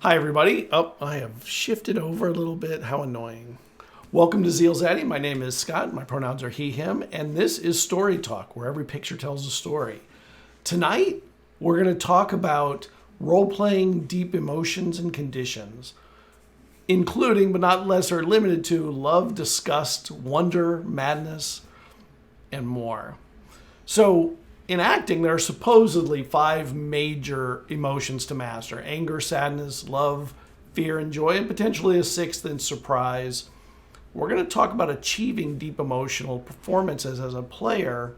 Hi, everybody. Oh, I have shifted over a little bit. How annoying. Welcome to Zeal Zaddy. My name is Scott. My pronouns are he, him, and this is Story Talk, where every picture tells a story. Tonight, we're going to talk about role-playing deep emotions and conditions, including, but not less or limited to, love, disgust, wonder, madness, and more. So, in acting, there are supposedly 5 major emotions to master: anger, sadness, love, fear, and joy, and potentially a 6th in surprise. We're going to talk about achieving deep emotional performances as a player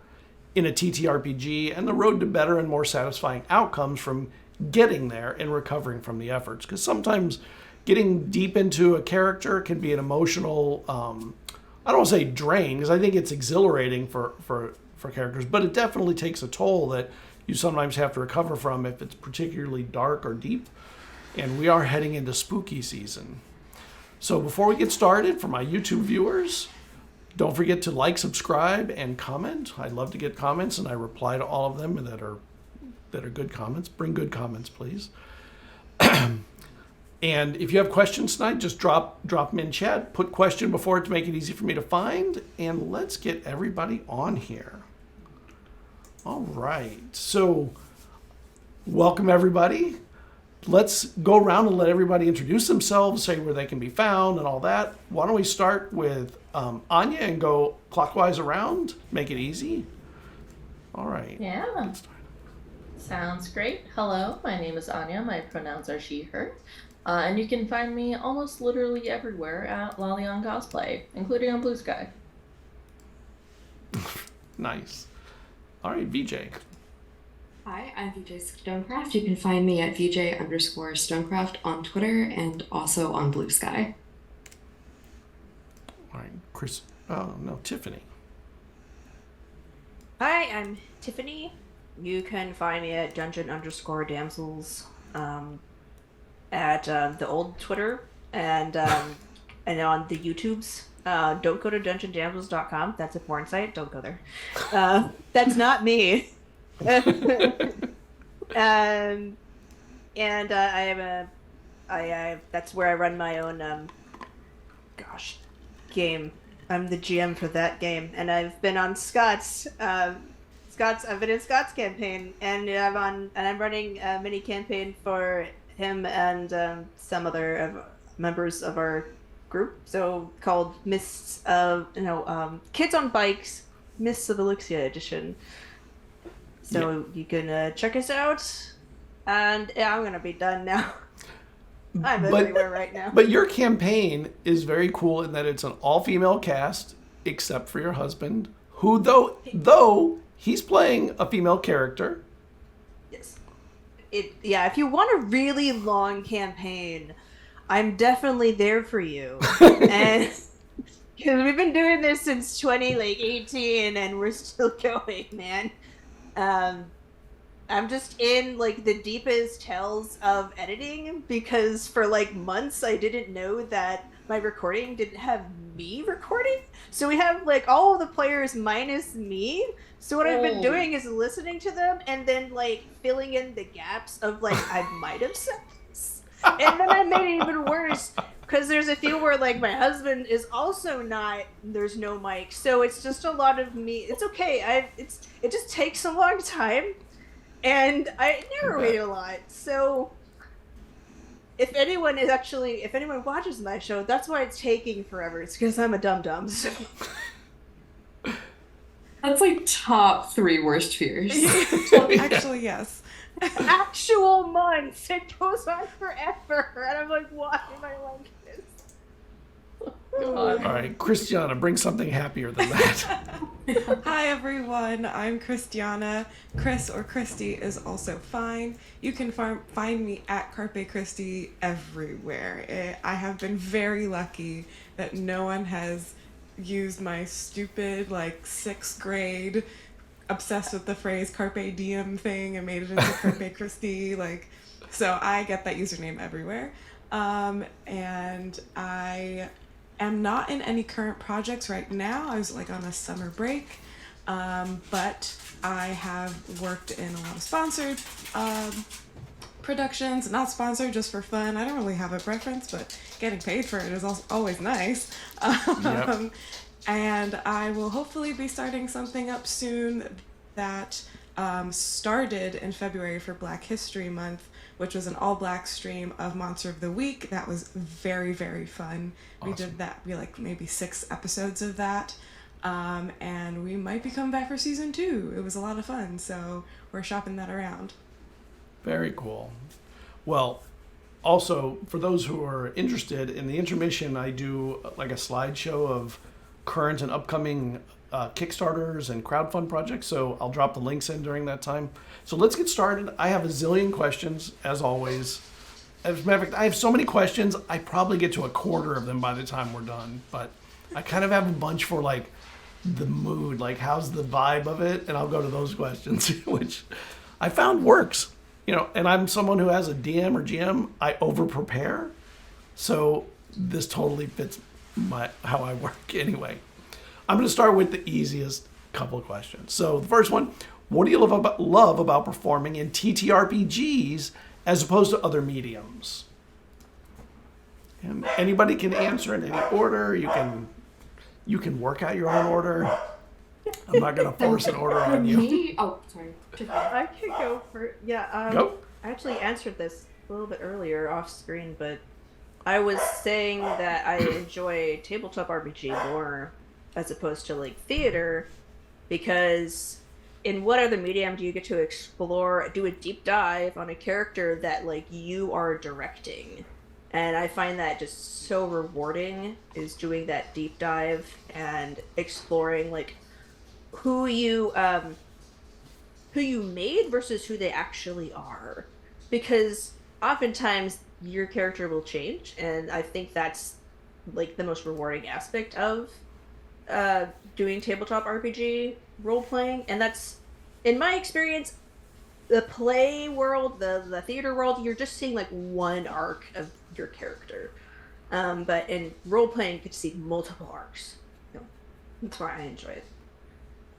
in a TTRPG and the road to better and more satisfying outcomes from getting there and recovering from the efforts. Because sometimes getting deep into a character can be an emotional, I don't want to say drain, because I think it's exhilarating for characters, but it definitely takes a toll that you sometimes have to recover from if it's particularly dark or deep. And we are heading into spooky season. So before we get started, for my YouTube viewers, don't forget to like, subscribe, and comment. I love to get comments, and I reply to all of them that are good comments. Bring good comments, please. And if you have questions tonight, just drop them in chat. Put question before it to make it easy for me to find. And let's get everybody on here. All right. So welcome, everybody. Let's go around and let everybody introduce themselves, say where they can be found and all that. Why don't we start with Anya and go clockwise around, make it easy. All right. Yeah. Sounds great. Hello, my name is Anya. My pronouns are she, her. And you can find me almost literally everywhere at Lionne Cosplay, including on Blue Sky. Nice. All right, VJ. Hi, I'm VJ Stonecraft. You can find me at VJ_Stonecraft on Twitter and also on Blue Sky. All right, Tiffany. Hi, I'm Tiffany. You can find me at Dungeon_Damsels at the old Twitter and on the YouTubes. Don't go to DungeonDamsels.com. That's a porn site. Don't go there. That's not me. And I that's where I run my own game. I'm the GM for that game, and I've been on Scott's campaign, and I'm running a mini campaign for him and some other members of our group, so called Kids on Bikes, Mists of Elixir Edition. So You can check us out, and I'm gonna be done now. I'm everywhere right now. But your campaign is very cool in that it's an all-female cast, except for your husband, who though he's playing a female character. Yes. If you want a really long campaign, I'm definitely there for you. And because we've been doing this since 2018, and we're still going, man. I'm just in the deepest hells of editing, because for months I didn't know that my recording didn't have me recording. So we have all of the players minus me. So what I've been doing is listening to them and then filling in the gaps of I might have said this. And then I made it even worse, because there's a few where my husband is also there's no mic, so it's just a lot of me. It's okay. It just takes a long time, and I narrate a lot. So if anyone watches my show, that's why it's taking forever. It's because I'm a dum-dum. So. That's top 3 worst fears. Actually, yes. Actual months. It goes on forever, and I'm why am I like this? All right, Christiana, bring something happier than that. Hi, everyone. I'm Christiana. Chris or Christy is also fine. You can find me at carpechristi everywhere. I have been very lucky that no one has used my stupid 6th grade obsessed with the phrase carpe diem thing and made it into carpechristi. So I get that username everywhere. And I am not in any current projects right now. I was on a summer break, but I have worked in a lot of sponsored productions, not sponsored, just for fun. I don't really have a preference, but getting paid for it is always nice. Yep. And I will hopefully be starting something up soon that started in February for Black History Month, which was an all-black stream of Monster of the Week. That was very, very fun. Awesome. We did that, maybe 6 episodes of that. And we might be coming back for season 2. It was a lot of fun, so we're shopping that around. Very cool. Well, also, for those who are interested, in the intermission, I do like a slideshow of current and upcoming Kickstarters and crowdfund projects, so I'll drop the links in during that time. So let's get started. I have a zillion questions, as always. As a matter of fact, I have so many questions, I probably get to a quarter of them by the time we're done. But I kind of have a bunch for like the mood, like how's the vibe of it, and I'll go to those questions, which I found works. You know, and I'm someone who has a DM or GM, I over prepare. So this totally fits how I work anyway. I'm going to start with the easiest couple of questions. So the first one, what do you love about performing in TTRPGs as opposed to other mediums? And anybody can answer in any order. You can work out your own order. I'm not going to force an order on you. Oh, sorry. I could go for Go. I actually answered this a little bit earlier off screen, but I was saying that I enjoy tabletop RPG more as opposed to like theater, because in what other medium do you get to explore, do a deep dive on a character that like you are directing? And I find that just so rewarding, is doing that deep dive and exploring like who you made versus who they actually are, because oftentimes your character will change, and I think that's like the most rewarding aspect of doing tabletop RPG role playing. And that's, in my experience, the play world, the theater world, you're just seeing like one arc of your character, but in role playing you get to see multiple arcs. That's why I enjoy it.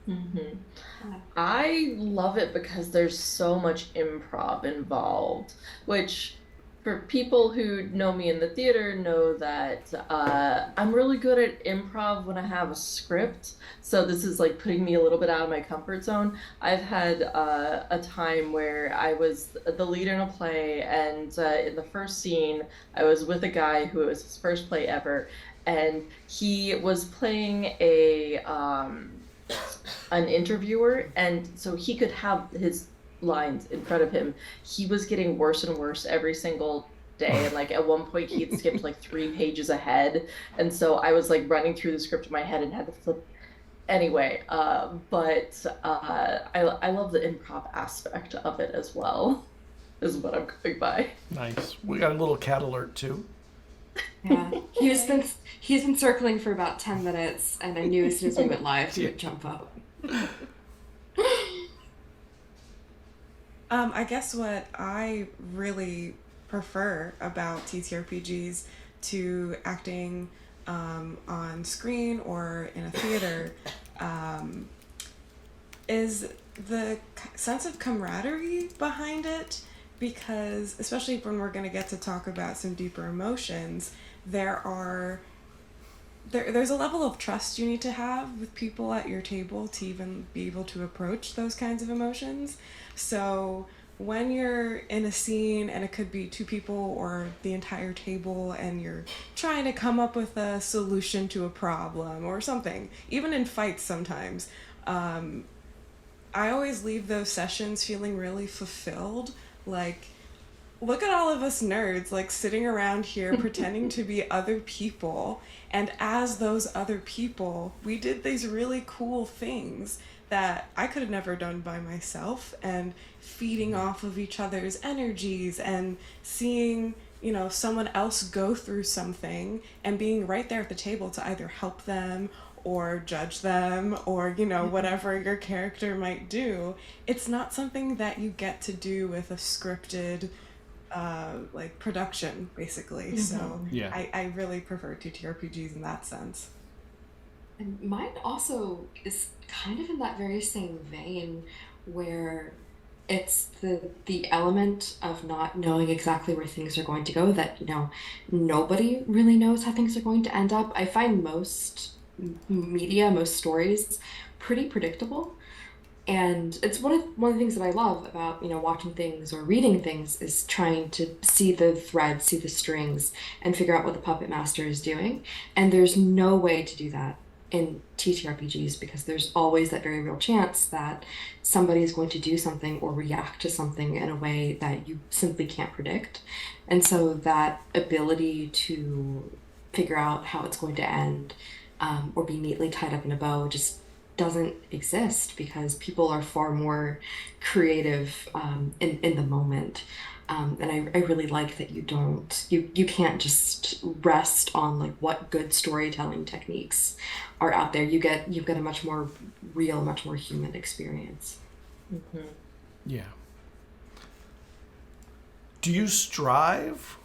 Mm-hmm. I love it because there's so much improv involved, which for people who know me in the theater know that I'm really good at improv when I have a script. So this is like putting me a little bit out of my comfort zone. I've had a time where I was the lead in a play, and in the first scene, I was with a guy who it was his first play ever, and he was playing an interviewer, and so he could have his lines in front of him. He was getting worse and worse every single day, and like at one point he had skipped like 3 pages ahead, and so I was like running through the script in my head and had to flip anyway. But I love the improv aspect of it as well, is what I'm going by. Nice. We got a little cat alert too. Yeah, he's been circling for about 10 minutes, and I knew as soon as we went live he would jump up. I guess what I really prefer about TTRPGs to acting on screen or in a theater is the sense of camaraderie behind it, because especially when we're going to get to talk about some deeper emotions, there's a level of trust you need to have with people at your table to even be able to approach those kinds of emotions. So when you're in a scene, and it could be 2 people or the entire table, and you're trying to come up with a solution to a problem or something, even in fights sometimes, I always leave those sessions feeling really fulfilled. Like, look at all of us nerds, like, sitting around here pretending to be other people, and as those other people, we did these really cool things that I could have never done by myself, and feeding off of each other's energies and seeing, someone else go through something and being right there at the table to either help them or judge them or, whatever your character might do. It's not something that you get to do with a scripted production, basically. Mm-hmm. So yeah. I really prefer TTRPGs in that sense. And mine also is kind of in that very same vein, where it's the element of not knowing exactly where things are going to go, that nobody really knows how things are going to end up. I find most media, most stories, pretty predictable. And it's one of the things that I love about watching things or reading things, is trying to see the threads, see the strings, and figure out what the puppet master is doing. And there's no way to do that in TTRPGs, because there's always that very real chance that somebody is going to do something or react to something in a way that you simply can't predict. And so that ability to figure out how it's going to end, or be neatly tied up in a bow, just doesn't exist, because people are far more creative in the moment. And I really like that you can't just rest on like what good storytelling techniques are out there. You've got a much more real, much more human experience. Mm-hmm. Yeah. Do you strive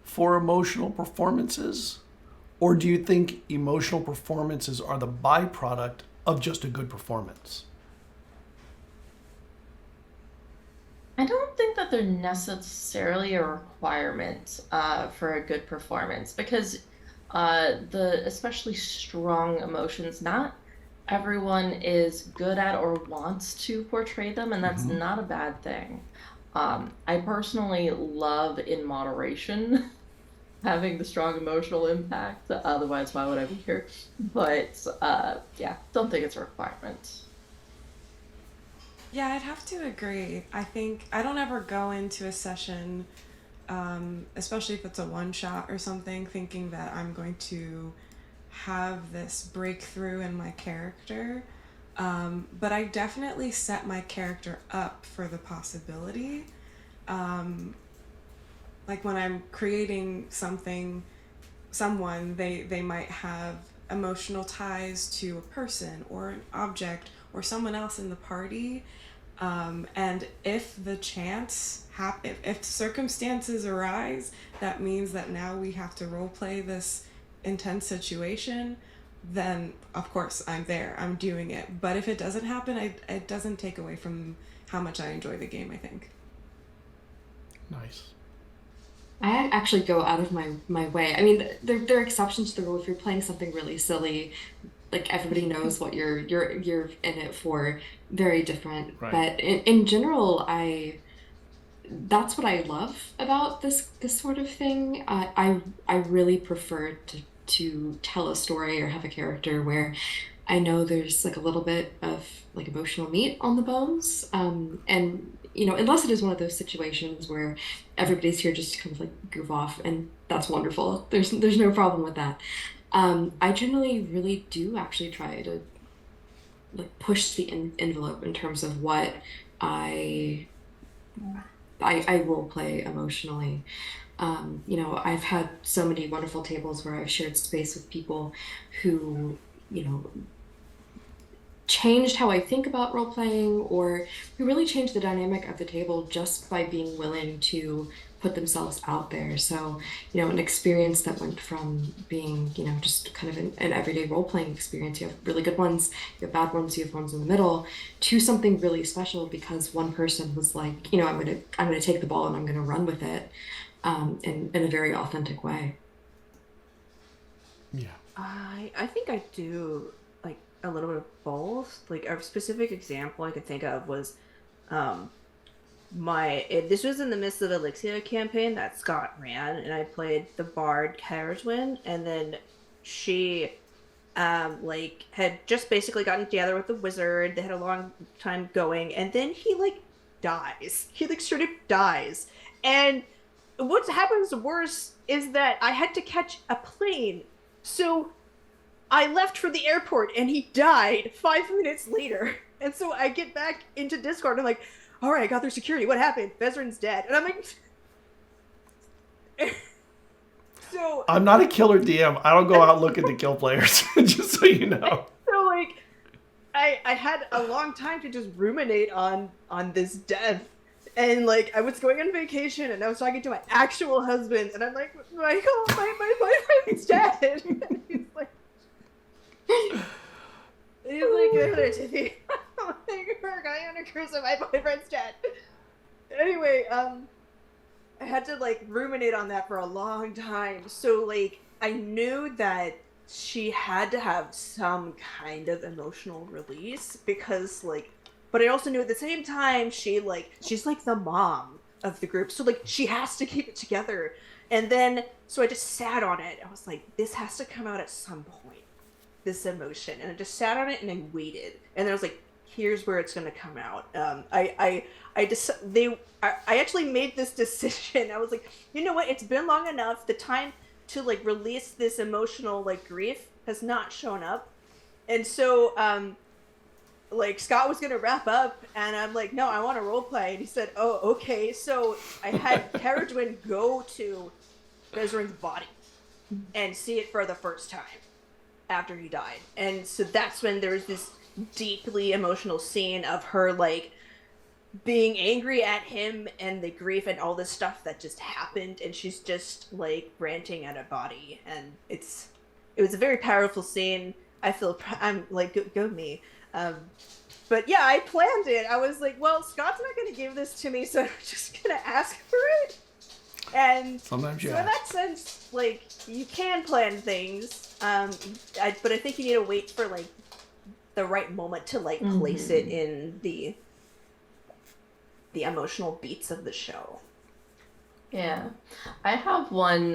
for emotional performances, or do you think emotional performances are the byproduct of just a good performance? I don't think that they're necessarily a requirement for a good performance, because the especially strong emotions, not everyone is good at or wants to portray them, and that's not a bad thing. I personally love in moderation having the strong emotional impact. Otherwise, why would I be here? But yeah, don't think it's a requirement. Yeah, I'd have to agree. I think I don't ever go into a session, especially if it's a one shot or something, thinking that I'm going to have this breakthrough in my character. But I definitely set my character up for the possibility. Like when I'm creating someone, they might have emotional ties to a person or an object or someone else in the party. And if the chance if circumstances arise, that means that now we have to role play this intense situation, then of course I'm there, I'm doing it. But if it doesn't happen, it doesn't take away from how much I enjoy the game, I think. Nice. I actually go out of my way. I mean, there are exceptions to the rule. If you're playing something really silly, like everybody knows what you're in it for, very different. Right. But in general, that's what I love about this sort of thing. I really prefer to tell a story or have a character where I know there's like a little bit of like emotional meat on the bones. And unless it is one of those situations where everybody's here just to kind of like goof off, and that's wonderful. There's no problem with that. I generally really do actually try to like push the envelope in terms of what I role play emotionally. I've had so many wonderful tables where I've shared space with people who, changed how I think about role playing, or who really changed the dynamic of the table just by being willing to put themselves out there. So, an experience that went from being, just kind of an everyday role playing experience. You have really good ones, you have bad ones, you have ones in the middle, to something really special because one person was like, I'm gonna take the ball and I'm gonna run with it, in a very authentic way. Yeah. I think I do like a little bit of both. Like a specific example I could think of was this was in the midst of the Elixir campaign that Scott ran, and I played the bard Cariswin, and then she had just basically gotten together with the wizard. They had a long time going, and then he dies. He straight up dies. And what happens worse is that I had to catch a plane. So I left for the airport and he died 5 minutes later. And so I get back into Discord and I'm like, all right, I got through security. What happened? Vezran's dead. And I'm like... So I'm not a killer DM. I don't go out looking to kill players, just so you know. So I had a long time to just ruminate on this death. And I was going on vacation and I was talking to my actual husband and I'm like, Michael, my boyfriend's dead. And he's like, Tiffany, I'm like, we're going on a cruise and my boyfriend's dead. Anyway, I had to like ruminate on that for a long time. So like I knew that she had to have some kind of emotional release because like, but I also knew at the same time she's like the mom of the group, so like she has to keep it together. And then so I just sat on it. I was like, this has to come out at some point, this emotion, and I just sat on it and I waited. And then I was like, here's where it's gonna come out. I actually made this decision. I was like, you know what? It's been long enough. The time to like release this emotional like grief has not shown up, and so like Scott was gonna wrap up, and I'm like, no, I want to role play, and he said, oh, okay. So I had Caradwin go to Bezrin's body and see it for the first time after he died, and so that's when there's this deeply emotional scene of her like being angry at him and the grief and all this stuff that just happened, and she's just like ranting at a body, and it was a very powerful scene. I'm like, go me. But yeah, I planned it. I was like, well, Scott's not going to give this to me, so I'm just going to ask for it. And Sometimes you so in that sense, like, you can plan things, but I think you need to wait for like the right moment to like place it in the emotional beats of the show. Yeah, I have one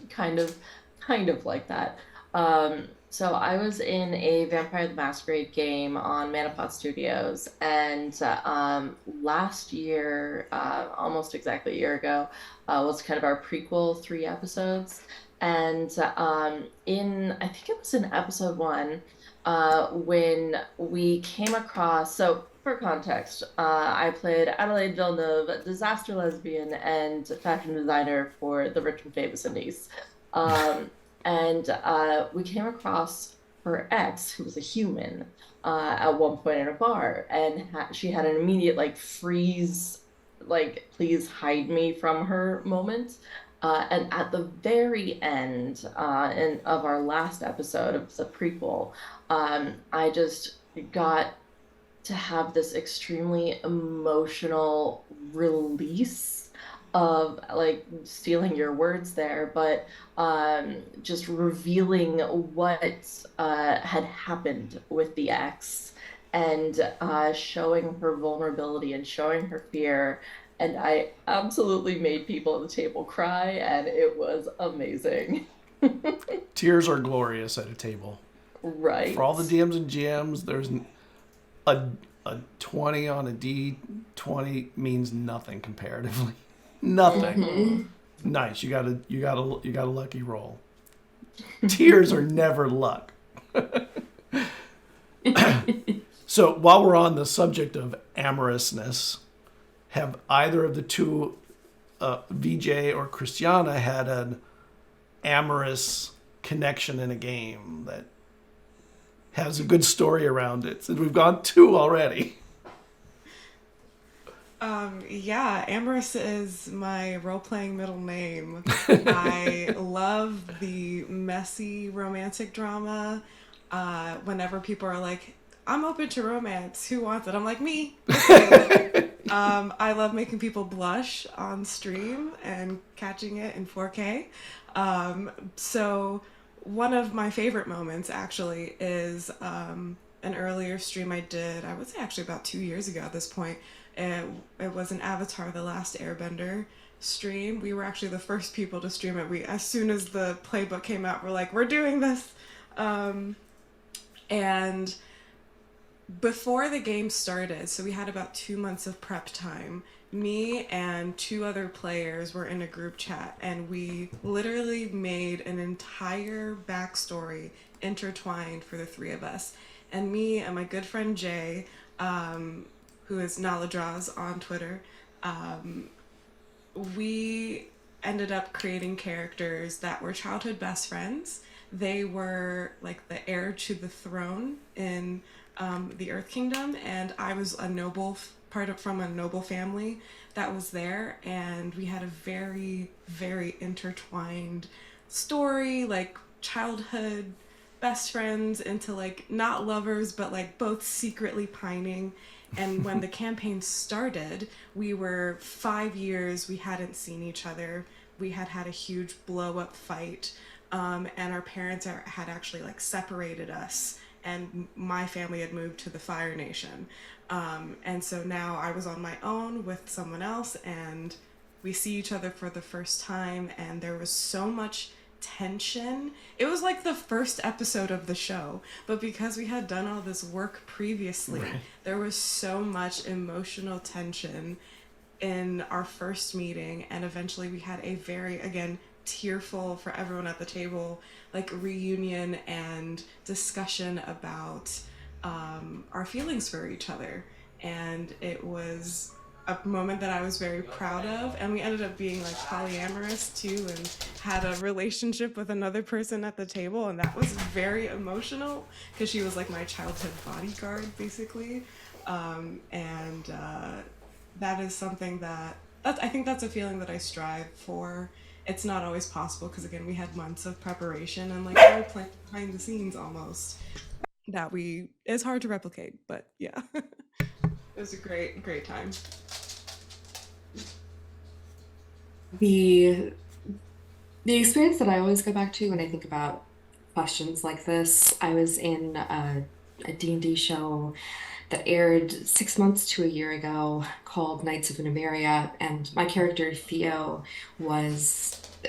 kind of like that. So I was in a Vampire the Masquerade game on Manapod Studios, and last year, almost exactly a year ago, was kind of our prequel 3 episodes. And I think it was in episode 1, when we came across, so for context, I played Adelaide Villeneuve, a disaster lesbian and fashion designer for the rich and famous in Nice. And we came across her ex, who was a human, at one point in a bar, and she had an immediate like freeze, like please hide me from her moment. And at the very end of our last episode, it was a prequel, I just got to have this extremely emotional release of, like, stealing your words there, but just revealing what had happened with the ex, and showing her vulnerability and showing her fear. And I absolutely made people at the table cry, and it was amazing. Tears are glorious at a table. Right. For all the DMs and GMs, there's a 20 on a D20 means nothing comparatively. Nothing. Nice. You got a lucky roll. Tears are never luck. So while we're on the subject of amorousness, have either of the two, VJ or Christiana, had an amorous connection in a game that has a good story around it? Since we've gone 2 already. Yeah, Amorous is my role-playing middle name. I love the messy romantic drama. Whenever people are like, I'm open to romance, who wants it? I'm like, me. Okay. I love making people blush on stream and catching it in 4K. So one of my favorite moments actually is an earlier stream I did, I would say actually about 2 years ago at this point. It was an Avatar: The Last Airbender stream. We were actually the first people to stream it. As soon as the playbook came out, we're like, we're doing this. And before the game started, so we had about 2 months of prep time, me and 2 other players were in a group chat, and we literally made an entire backstory intertwined for the 3 of us. And me and my good friend Jay, who is Naladraws on Twitter, we ended up creating characters that were childhood best friends. They were like the heir to the throne in the Earth Kingdom, and I was a noble, from a noble family that was there, and we had a very, very intertwined story, like childhood best friends into like not lovers, but like both secretly pining. And when the campaign started, we were 5 years, we hadn't seen each other. We had had a huge blow up fight. And our parents had actually like separated us, and my family had moved to the Fire Nation. And so now I was on my own with someone else, and we see each other for the first time, and there was so much tension. It was like the first episode of the show, but because we had done all this work previously, there was so much emotional tension in our first meeting, and eventually we had a very, again, tearful for everyone at the table, like reunion and discussion about our feelings for each other. And it was a moment that I was very proud of, and we ended up being like polyamorous too, and had a relationship with another person at the table, and that was very emotional because she was like my childhood bodyguard basically. That is something I think that's a feeling that I strive for. It's not always possible because again we had months of preparation and like role playing behind the scenes almost that it's hard to replicate, but yeah. It was a great time. The experience that I always go back to when I think about questions like this, I was in a D&D show that aired 6 months to a year ago called Knights of Numeria, and my character Theo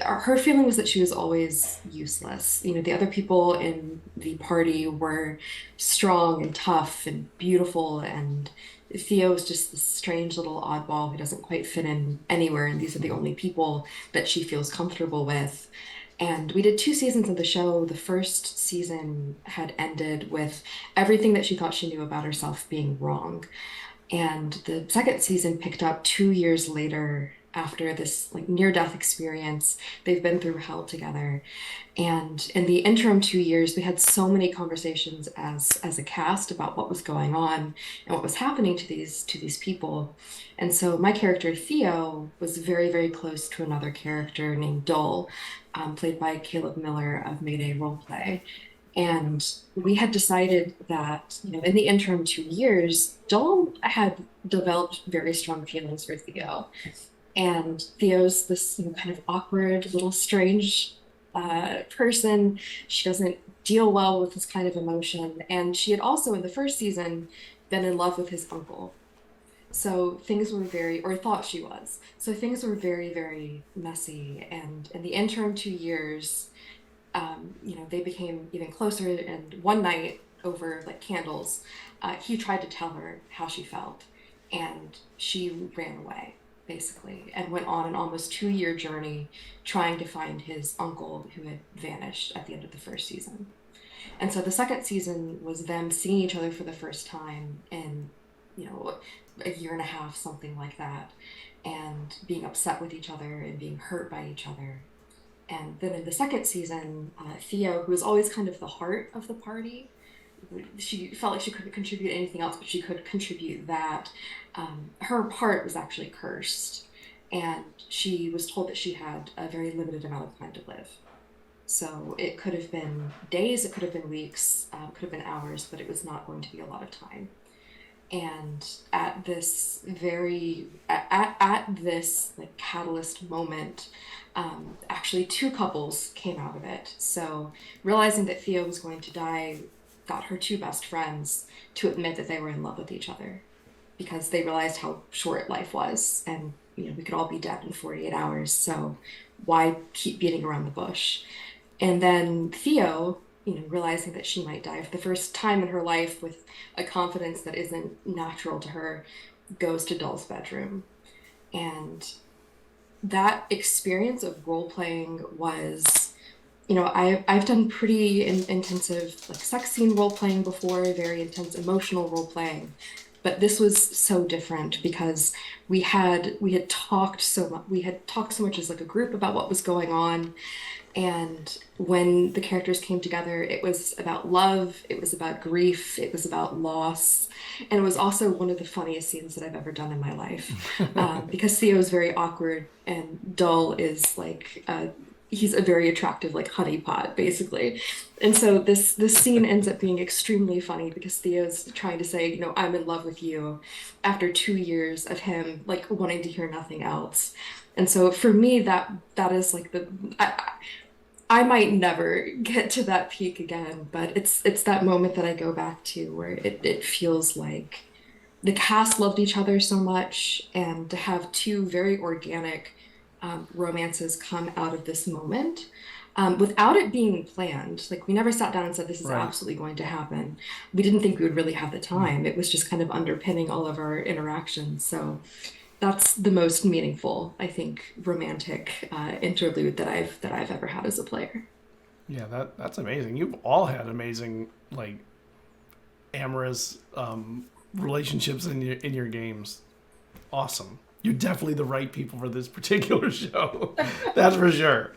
her feeling was that she was always useless. You know, the other people in the party were strong and tough and beautiful, and Theo is just this strange little oddball who doesn't quite fit in anywhere, and these are the only people that she feels comfortable with. And we did 2 seasons of the show. The first season had ended with everything that she thought she knew about herself being wrong. And the second season picked up 2 years later after this like near-death experience. They've been through hell together. And in the interim 2 years, we had so many conversations as a cast about what was going on and what was happening to these people. And so my character Theo was very, very close to another character named Dull, played by Caleb Miller of Mayday Roleplay. And we had decided that, you know, in the interim 2 years, Dull had developed very strong feelings for Theo. And Theo's this, you know, kind of awkward, little strange person. She doesn't deal well with this kind of emotion. And she had also, in the first season, been in love with his uncle. So things were or thought she was. So things were very, very messy. And in the interim 2 years, you know, they became even closer. And one night, over like candles, he tried to tell her how she felt. And she ran away, basically, and went on an almost 2-year journey trying to find his uncle who had vanished at the end of the first season. And so the second season was them seeing each other for the first time in, you know, a year and a half, something like that, and being upset with each other and being hurt by each other. And then in the second season, Theo, who was always kind of the heart of the party, she felt like she couldn't contribute anything else, but she could contribute that. Her part was actually cursed, and she was told that she had a very limited amount of time to live. So it could have been days, it could have been weeks, could have been hours, but it was not going to be a lot of time. And at this like catalyst moment, actually 2 couples came out of it. So realizing that Theo was going to die got her 2 best friends to admit that they were in love with each other, because they realized how short life was, and you know, we could all be dead in 48 hours, so why keep beating around the bush? And then Theo, you know, realizing that she might die for the first time in her life with a confidence that isn't natural to her, goes to Dull's bedroom. And that experience of role-playing was, you know, I've done pretty intensive like sex scene role-playing before, very intense emotional role-playing, but this was so different because we had talked so much as like a group about what was going on. And when the characters came together, it was about love, it was about grief, it was about loss. And it was also one of the funniest scenes that I've ever done in my life, because Theo is very awkward and Dull is like he's a very attractive like honeypot basically. And so this scene ends up being extremely funny because Theo's trying to say, you know, I'm in love with you after 2 years of him like wanting to hear nothing else. And so for me, that is like I might never get to that peak again, but it's that moment that I go back to where it feels like the cast loved each other so much, and to have two very organic romances come out of this moment without it being planned. Like we never sat down and said this is Right. absolutely going to happen. We didn't think we would really have the time. It was just kind of underpinning all of our interactions. So that's the most meaningful, I think, romantic interlude that I've ever had as a player. Yeah, that's amazing. You've all had amazing like amorous relationships in your games. Awesome. You're definitely the right people for this particular show. That's for sure.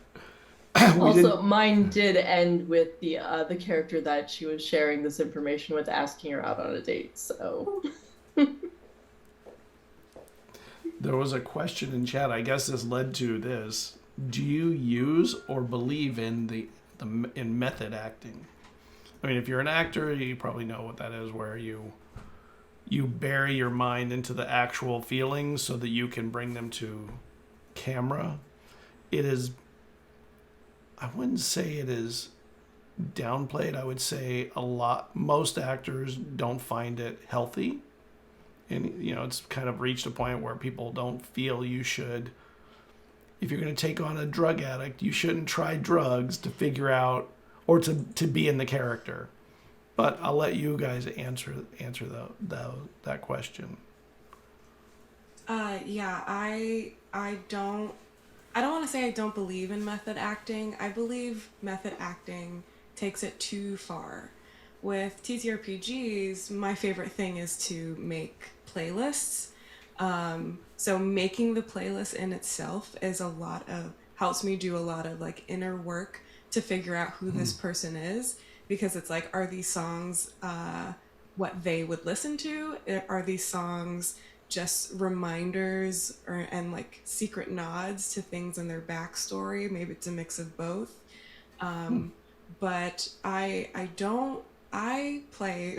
Also, mine did end with the character that she was sharing this information with asking her out on a date. So There was a question in chat. I guess this led to this. Do you use or believe in in method acting? I mean, if you're an actor, you probably know what that is, where you bury your mind into the actual feelings so that you can bring them to camera. It is, I wouldn't say it is downplayed. I would say most actors don't find it healthy. And, you know, it's kind of reached a point where people don't feel you should, if you're going to take on a drug addict, you shouldn't try drugs to figure out or to be in the character. But I'll let you guys answer that question. Yeah, I don't want to say I don't believe in method acting. I believe method acting takes it too far. With TTRPGs, my favorite thing is to make playlists. So making the playlist in itself is helps me do a lot of like inner work to figure out who this person is, because it's like, are these songs what they would listen to? Are these songs just reminders and like secret nods to things in their backstory? Maybe it's a mix of both. But I play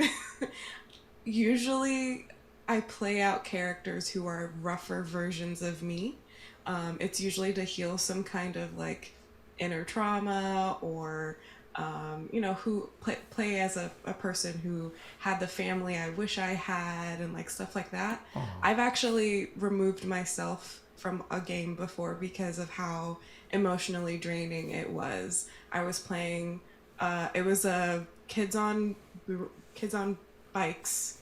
usually I play out characters who are rougher versions of me. It's usually to heal some kind of like inner trauma, or who play as a person who had the family I wish I had, and like stuff like that. I've actually removed myself from a game before because of how emotionally draining it was. I was playing it was a kids on bikes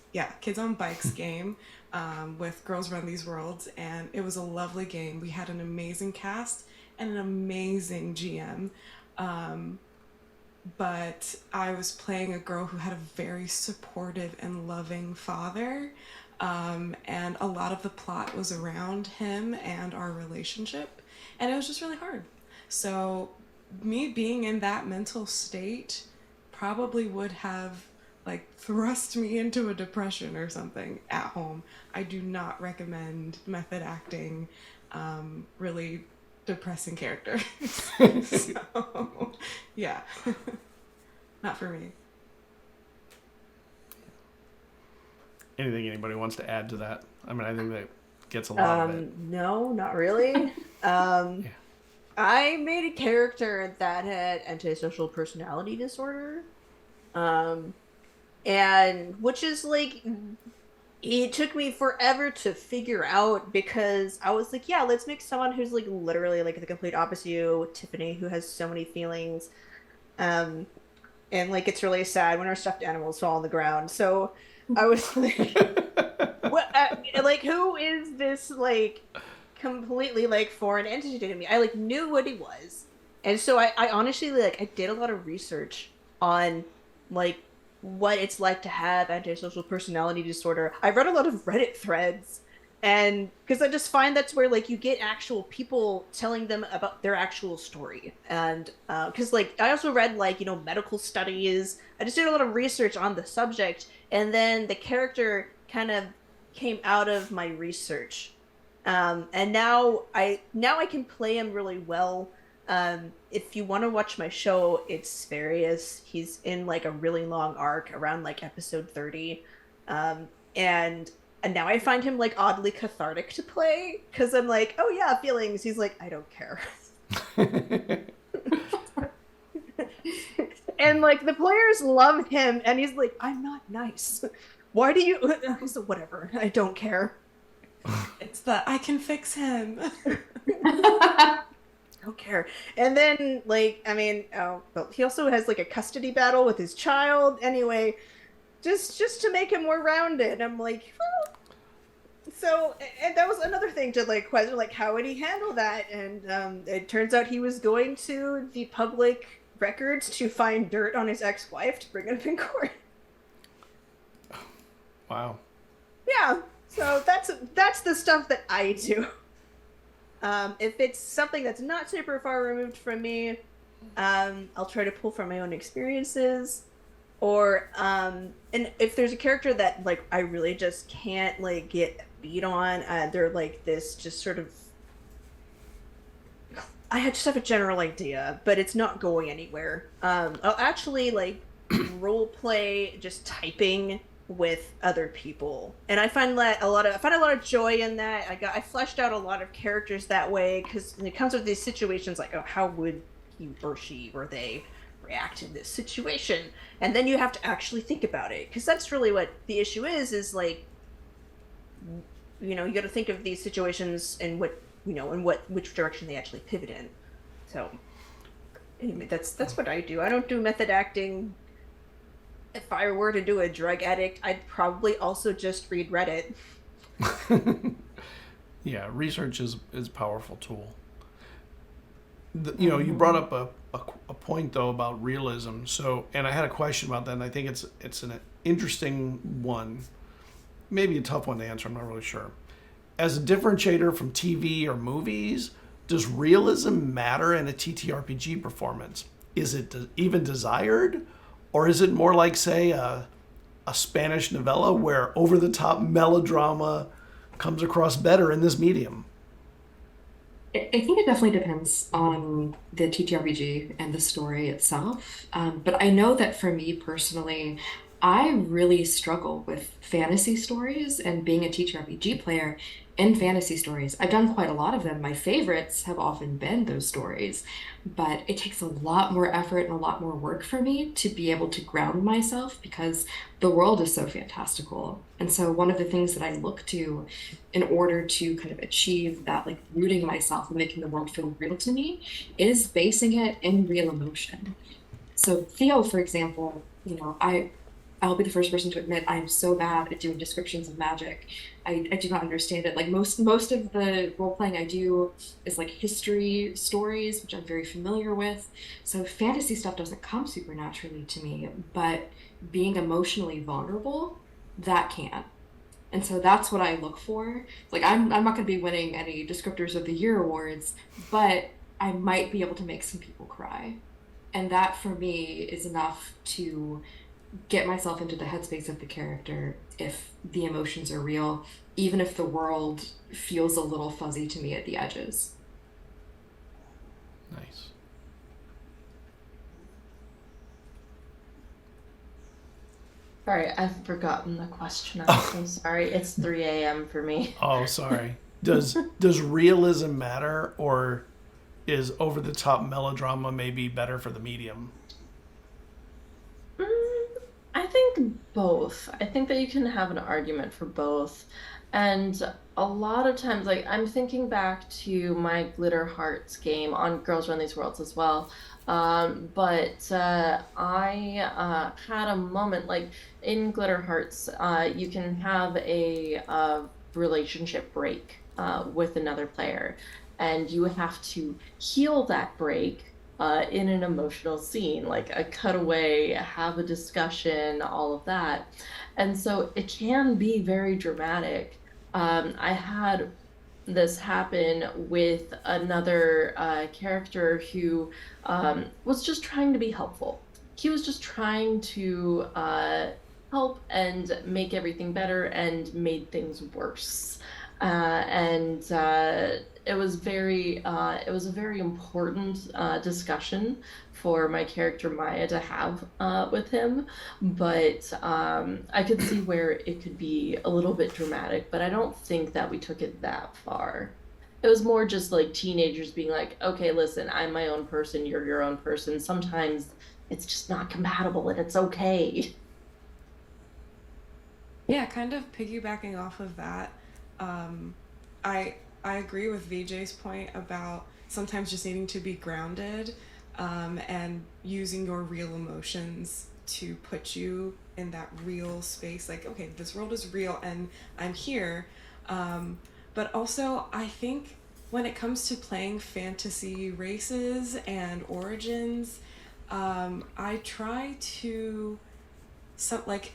game with Girls Run These Worlds, and it was a lovely game. We had an amazing cast and an amazing GM, but I was playing a girl who had a very supportive and loving father, and a lot of the plot was around him and our relationship, and it was just really hard. So me being in that mental state probably would have like thrust me into a depression or something at home. I do not recommend method acting really depressing characters. So yeah. Not for me. Anything anybody wants to add to that? I mean, I think that gets a lot of it. No, not really. Yeah. I made a character that had antisocial personality disorder. And which is like, it took me forever to figure out, because I was like, yeah, let's make someone who's like literally like the complete opposite of you, Tiffany, who has so many feelings. And like it's really sad when our stuffed animals fall on the ground. So I was like, what? Like, who is this like completely like foreign entity to me? I like knew what he was, and so I honestly like I did a lot of research on like what it's like to have antisocial personality disorder. I read a lot of Reddit threads, and because I just find that's where like you get actual people telling them about their actual story. And because like I also read like, you know, medical studies. I just did a lot of research on the subject, and then the character kind of came out of my research. And now I can play him really well. If you want to watch my show, it's various. He's in like a really long arc around like episode 30. And now I find him like oddly cathartic to play because I'm like, oh yeah, feelings. He's like, I don't care. And like the players love him, and he's like, I'm not nice. Why do you? So whatever, I don't care. It's the I can fix him. Don't care. And then like, I mean, oh, well, he also has like a custody battle with his child. Anyway, just to make him more rounded. I'm like, well. So, and that was another thing to like question, like how would he handle that? And it turns out he was going to the public records to find dirt on his ex-wife to bring it up in court. Wow. Yeah. So that's the stuff that I do. If it's something that's not super far removed from me, I'll try to pull from my own experiences. Or and if there's a character that like I really just can't like get beat on, they're like this just sort of I just have a general idea, but it's not going anywhere. I'll actually like role play just typing with other people, and I find that a lot of joy in that. I fleshed out a lot of characters that way because when it comes with these situations, like, oh, how would he or she or they react in this situation? And then you have to actually think about it, because that's really what the issue is like, you got to think of these situations and which direction they actually pivot in. So anyway, that's what I do. I don't do method acting. If I were to do a drug addict, I'd probably also just read Reddit. Yeah, research is a powerful tool. You brought up a point though about realism. So, and I had a question about that, and I think it's an interesting one, maybe a tough one to answer. I'm not really sure. As a differentiator from TV or movies, does realism matter in a TTRPG performance? Is it even desired, or is it more like, say, a Spanish novella where over-the-top melodrama comes across better in this medium? I think it definitely depends on the TTRPG and the story itself. But I know that for me personally, I really struggle with fantasy stories and being a TTRPG player in fantasy stories. I've done quite a lot of them. My favorites have often been those stories, but it takes a lot more effort and a lot more work for me to be able to ground myself because the world is so fantastical. And so one of the things that I look to in order to kind of achieve that, like rooting myself and making the world feel real to me, is basing it in real emotion. So Theo, for example, I'll be the first person to admit I am so bad at doing descriptions of magic. I do not understand it. Like most of the role playing I do is like history stories, which I'm very familiar with. So fantasy stuff doesn't come super naturally to me, but being emotionally vulnerable, that can. And so that's what I look for. Like I'm not going to be winning any Descriptors of the Year awards, but I might be able to make some people cry. And that for me is enough to get myself into the headspace of the character if the emotions are real, even if the world feels a little fuzzy to me at the edges. Nice. Sorry, I've forgotten the question. I'm so sorry. It's 3 a.m. for me. Oh, sorry. Does realism matter, or is over-the-top melodrama maybe better for the medium? I think both. I think that you can have an argument for both. And a lot of times, like, I'm thinking back to my Glitter Hearts game on Girls Run These Worlds as well. But I had a moment, like, in Glitter Hearts, you can have a relationship break with another player, and you have to heal that break in an emotional scene, like a cutaway, have a discussion, all of that. And so it can be very dramatic. I had this happen with another character who was just trying to be helpful. He was just trying to help and make everything better, and made things worse. and it was it was a very important discussion for my character Maya to have with him, but I could see where it could be a little bit dramatic, but I don't think that we took it that far. It was more just like teenagers being like, okay, listen, I'm my own person, you're your own person. Sometimes it's just not compatible and it's okay. Yeah, kind of piggybacking off of that, I agree with VJ's point about sometimes just needing to be grounded, and using your real emotions to put you in that real space. Like, okay, this world is real and I'm here. But also, I think when it comes to playing fantasy races and origins, I try to like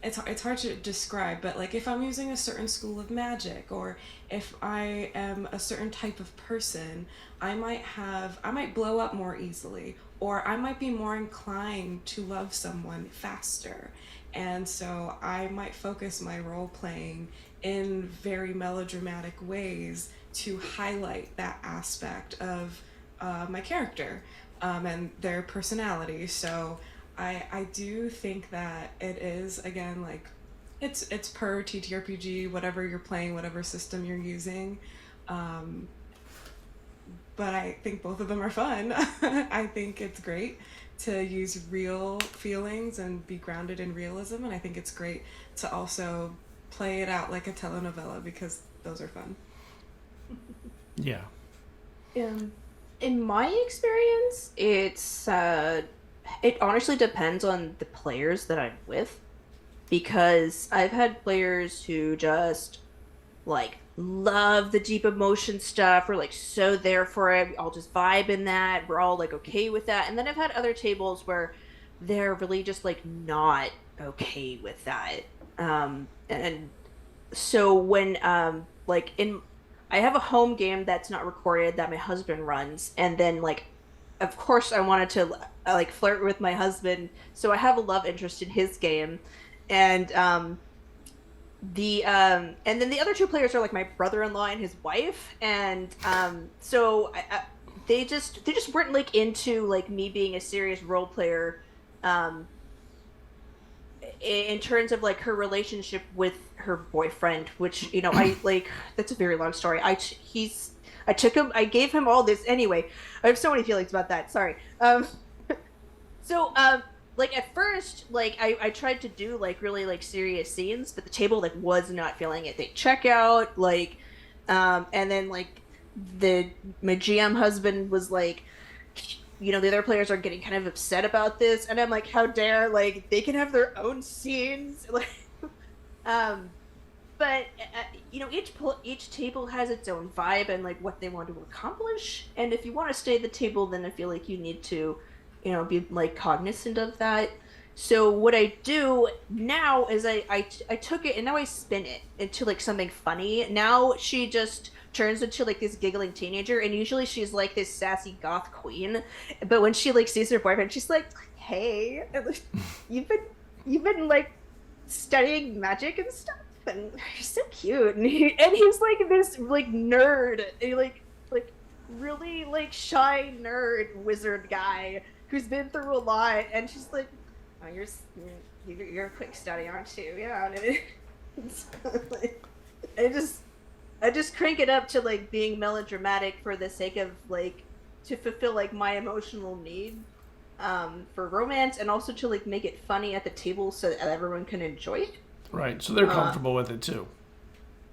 it's hard to describe, but like if I'm using a certain school of magic, or if I am a certain type of person, I might blow up more easily, or I might be more inclined to love someone faster. And so I might focus my role playing in very melodramatic ways to highlight that aspect of my character, and their personality. So I do think that it is, again, like it's per TTRPG, whatever you're playing, whatever system you're using. But I think both of them are fun. I think it's great to use real feelings and be grounded in realism, and I think it's great to also play it out like a telenovela, because those are fun. Yeah. In my experience, it honestly depends on the players that I'm with, because I've had players who just like love the deep emotion stuff, or like so there for it. I'll just vibe in that. We're all like okay with that. And then I've had other tables where they're really just like not okay with that. And so when like in I have a home game that's not recorded that my husband runs, and then like of course I wanted to like flirt with my husband, so I have a love interest in his game, and and then the other two players are like my brother-in-law and his wife, and so they just weren't like into like me being a serious role player, in terms of like her relationship with her boyfriend, which, you know, I like, that's a very long story. I gave him all this anyway. I have so many feelings about that. Sorry. So like at first, like I tried to do like really like serious scenes, but the table like was not feeling it. They check out, like, and then like my GM husband was like, you know, the other players are getting kind of upset about this, and I'm like, how dare, like, they can have their own scenes, like, but you know, each table has its own vibe and like what they want to accomplish, and if you want to stay at the table, then I feel like you need to, you know, be like cognizant of that. So what I do now is I took it and now I spin it into like something funny. Now she just turns into like this giggling teenager, and usually she's like this sassy goth queen, but when she like sees her boyfriend, she's like, hey, you've been like studying magic and stuff, and you're so cute, and he's like this like nerd, like really like shy nerd wizard guy who's been through a lot, and she's like, oh, you're a quick study, aren't you? Yeah. And I just crank it up to like being melodramatic for the sake of like to fulfill like my emotional need, for romance, and also to like make it funny at the table so that everyone can enjoy it. Right. So they're comfortable with it too.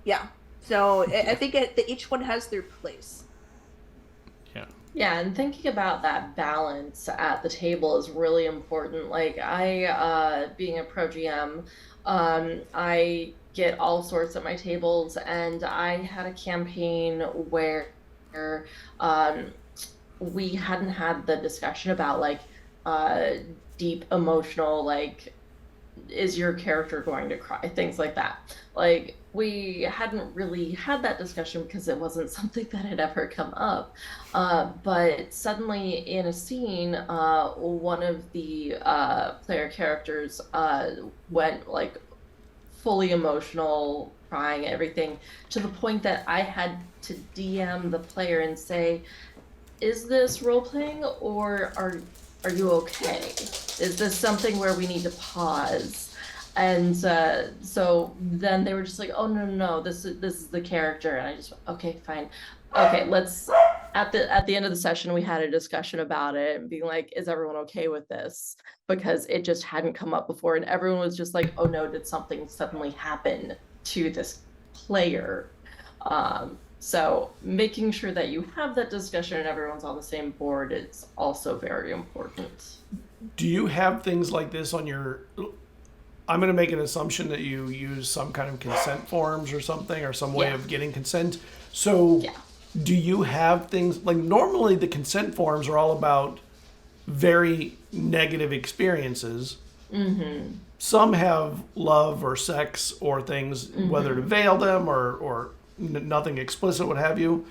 Yeah. So I think each one has their place. Yeah. Yeah, and thinking about that balance at the table is really important. Like being a pro GM, I get all sorts at my tables, and I had a campaign where we hadn't had the discussion about like deep emotional, like, is your character going to cry, things like that. Like, we hadn't really had that discussion because it wasn't something that had ever come up, but suddenly in a scene, one of the player characters went like fully emotional, crying, everything, to the point that I had to DM the player and say, is this role-playing, or are you okay? Is this something where we need to pause? And so then they were just like, oh, no, this is the character. And I just, okay, fine. Okay, let's, at the end of the session, we had a discussion about it and being like, is everyone okay with this? Because it just hadn't come up before. And everyone was just like, oh no, did something suddenly happen to this player? So making sure that you have that discussion and everyone's on the same board is also very important. Do you have things like this on your... I'm going to make an assumption that you use some kind of consent forms or something, or some way of getting consent. So do you have things... Like, normally the consent forms are all about very negative experiences. Mm-hmm. Some have love or sex or things, whether to veil them or nothing explicit, what have you.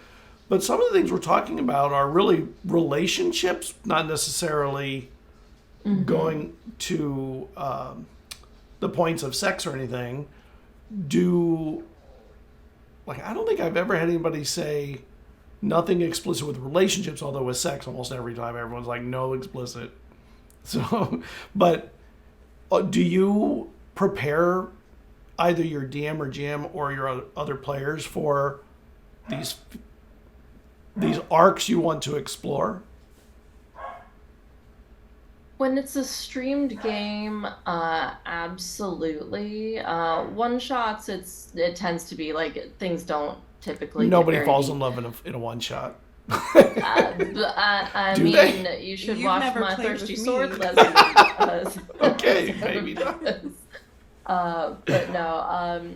But some of the things we're talking about are really relationships, not necessarily going to the points of sex or anything. I don't think I've ever had anybody say nothing explicit with relationships, although with sex almost every time everyone's like, no explicit. So, but do you prepare either your DM or GM or your other players for these arcs you want to explore? When it's a streamed game, absolutely. One shots, it tends to be like things don't typically. Nobody falls in love in a one shot. I Do mean, they? you should You've watch never My played Thirsty with Sword me. lesson. Okay, maybe not. But no,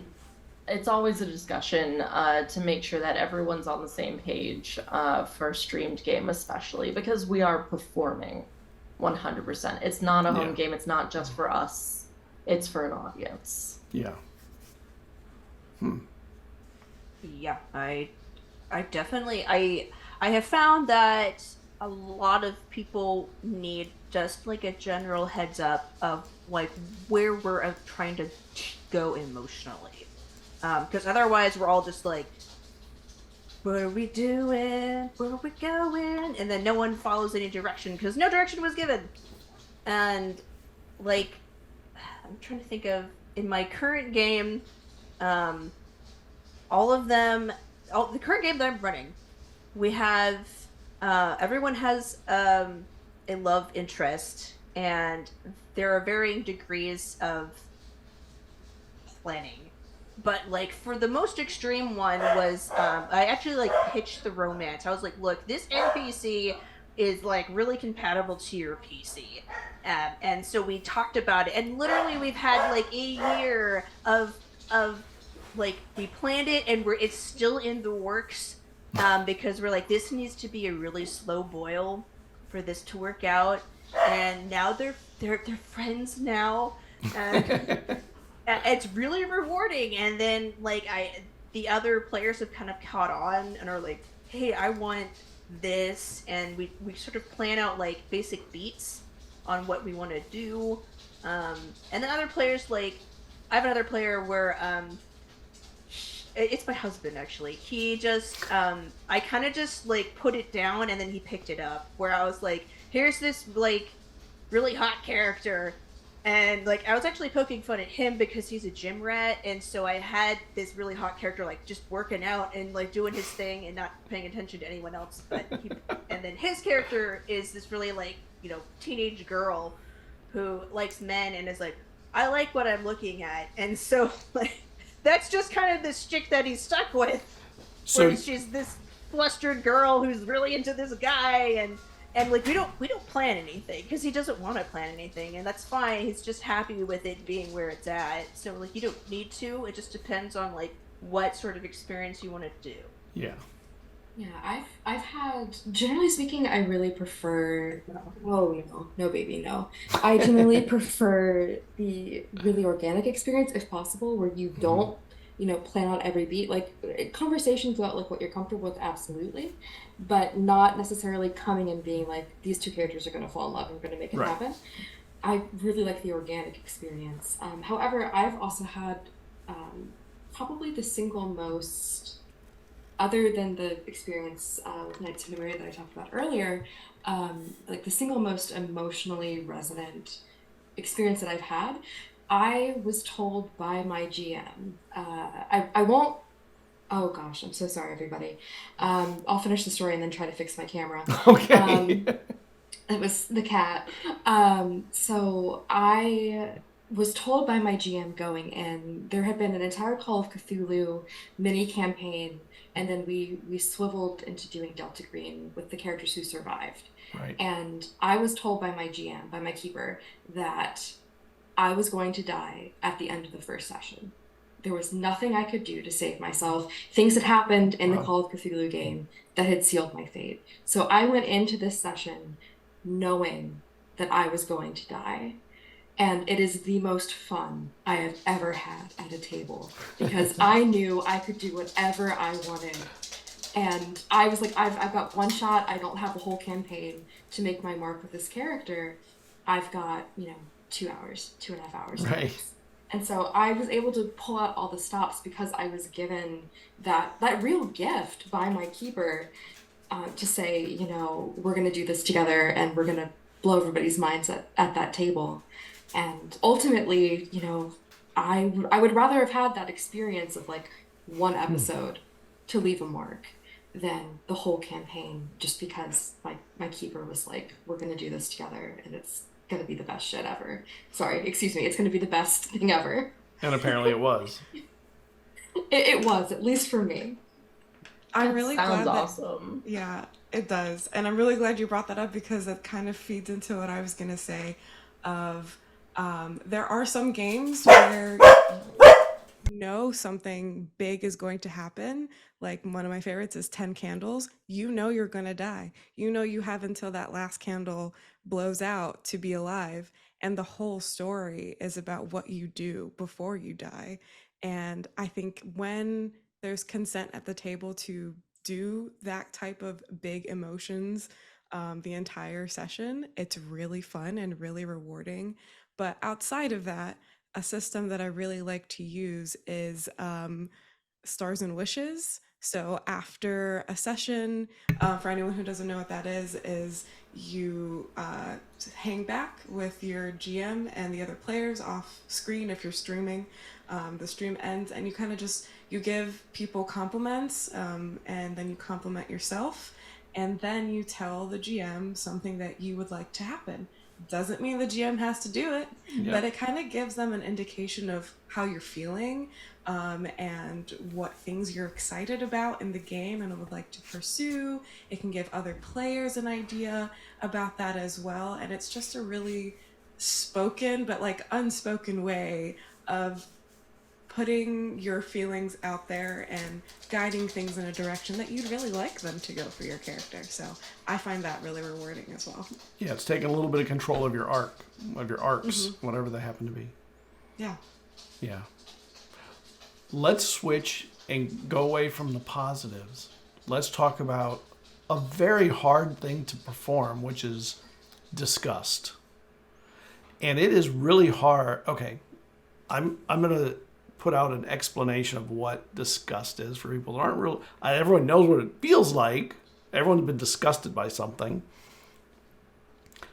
it's always a discussion to make sure that everyone's on the same page for a streamed game, especially because we are performing 100%. It's not a home game. It's not just for us. It's for an audience. Yeah. Yeah, I definitely I have found that a lot of people need just like a general heads up of like where we're trying to go emotionally, because otherwise we're all just like, what are we doing? Where are we going? And then no one follows any direction because no direction was given. And like, I'm trying to think of in my current game, the current game that I'm running, we have everyone has a love interest, and there are varying degrees of planning. But like for the most extreme one was I actually like pitched the romance. I was like, look, this NPC is like really compatible to your PC. And so we talked about it, and literally we've had like a year of like we planned it, and it's still in the works because we're like, this needs to be a really slow boil for this to work out. And now they're friends now, and it's really rewarding. And then like the other players have kind of caught on and are like, hey, I want this, and we sort of plan out like basic beats on what we want to do. And then other players, like I have another player where it's my husband actually. He just I kind of just like put it down and then he picked it up, where I was like, here's this like really hot character, and like I was actually poking fun at him because he's a gym rat, and so I had this really hot character like just working out and like doing his thing and not paying attention to anyone else. But and then his character is this really like, you know, teenage girl who likes men and is like, I like what I'm looking at. And so like that's just kind of the shtick that he's stuck with. So she's this flustered girl who's really into this guy, and like we don't plan anything because he doesn't want to plan anything, and that's fine. He's just happy with it being where it's at. So like you don't need to. It just depends on like what sort of experience you want to do. Yeah. Yeah, I've had, generally speaking, I really prefer, no baby, no. I generally prefer the really organic experience if possible, where you don't, plan out every beat. Like conversations about like what you're comfortable with, absolutely, but not necessarily coming and being like, these two characters are going to fall in love and we're going to make it happen. I really like the organic experience. However, I've also had probably the single most, other than the experience with Knights of Numeria that I talked about earlier, like the single most emotionally resonant experience that I've had. I was told by my GM, I won't, oh gosh, I'm so sorry, everybody. I'll finish the story and then try to fix my camera. Okay. It was the cat. So I was told by my GM going in, there had been an entire Call of Cthulhu mini campaign, and then we swiveled into doing Delta Green with the characters who survived. Right. And I was told by my GM, by my keeper, that I was going to die at the end of the first session. There was nothing I could do to save myself. Things had happened in the Call of Cthulhu game that had sealed my fate. So I went into this session knowing that I was going to die. And it is the most fun I have ever had at a table, because I knew I could do whatever I wanted. And I was like, I've got one shot. I don't have the whole campaign to make my mark with this character. I've got, 2 hours, 2.5 hours. Right. And so I was able to pull out all the stops because I was given that real gift by my keeper to say, we're going to do this together and we're going to blow everybody's minds at that table. And ultimately, I would rather have had that experience of like one episode to leave a mark than the whole campaign, just because my keeper was like, we're going to do this together and it's going to be the best shit ever. Sorry, excuse me. It's going to be the best thing ever. And apparently it was. It was, at least for me. I'm really glad Sounds that, awesome. Yeah, it does. And I'm really glad you brought that up, because that kind of feeds into what I was going to say of there are some games where something big is going to happen. Like one of my favorites is 10 Candles. You're going to die. You have until that last candle blows out to be alive. And the whole story is about what you do before you die. And I think when there's consent at the table to do that type of big emotions the entire session, it's really fun and really rewarding. But outside of that, a system that I really like to use is Stars and Wishes. So after a session, for anyone who doesn't know what that is you hang back with your GM and the other players off screen if you're streaming. The stream ends and you kind of you give people compliments and then you compliment yourself. And then you tell the GM something that you would like to happen. Doesn't mean the GM has to do it, but it kind of gives them an indication of how you're feeling and what things you're excited about in the game and would like to pursue. It can give other players an idea about that as well. And it's just a really spoken but like unspoken way of putting your feelings out there and guiding things in a direction that you'd really like them to go for your character. So I find that really rewarding as well. Yeah, it's taking a little bit of control of your arcs, whatever they happen to be. Yeah. Yeah. Let's switch and go away from the positives. Let's talk about a very hard thing to perform, which is disgust. And it is really hard. Okay, I'm going to put out an explanation of what disgust is for people that aren't real. Everyone knows what it feels like. Everyone's been disgusted by something.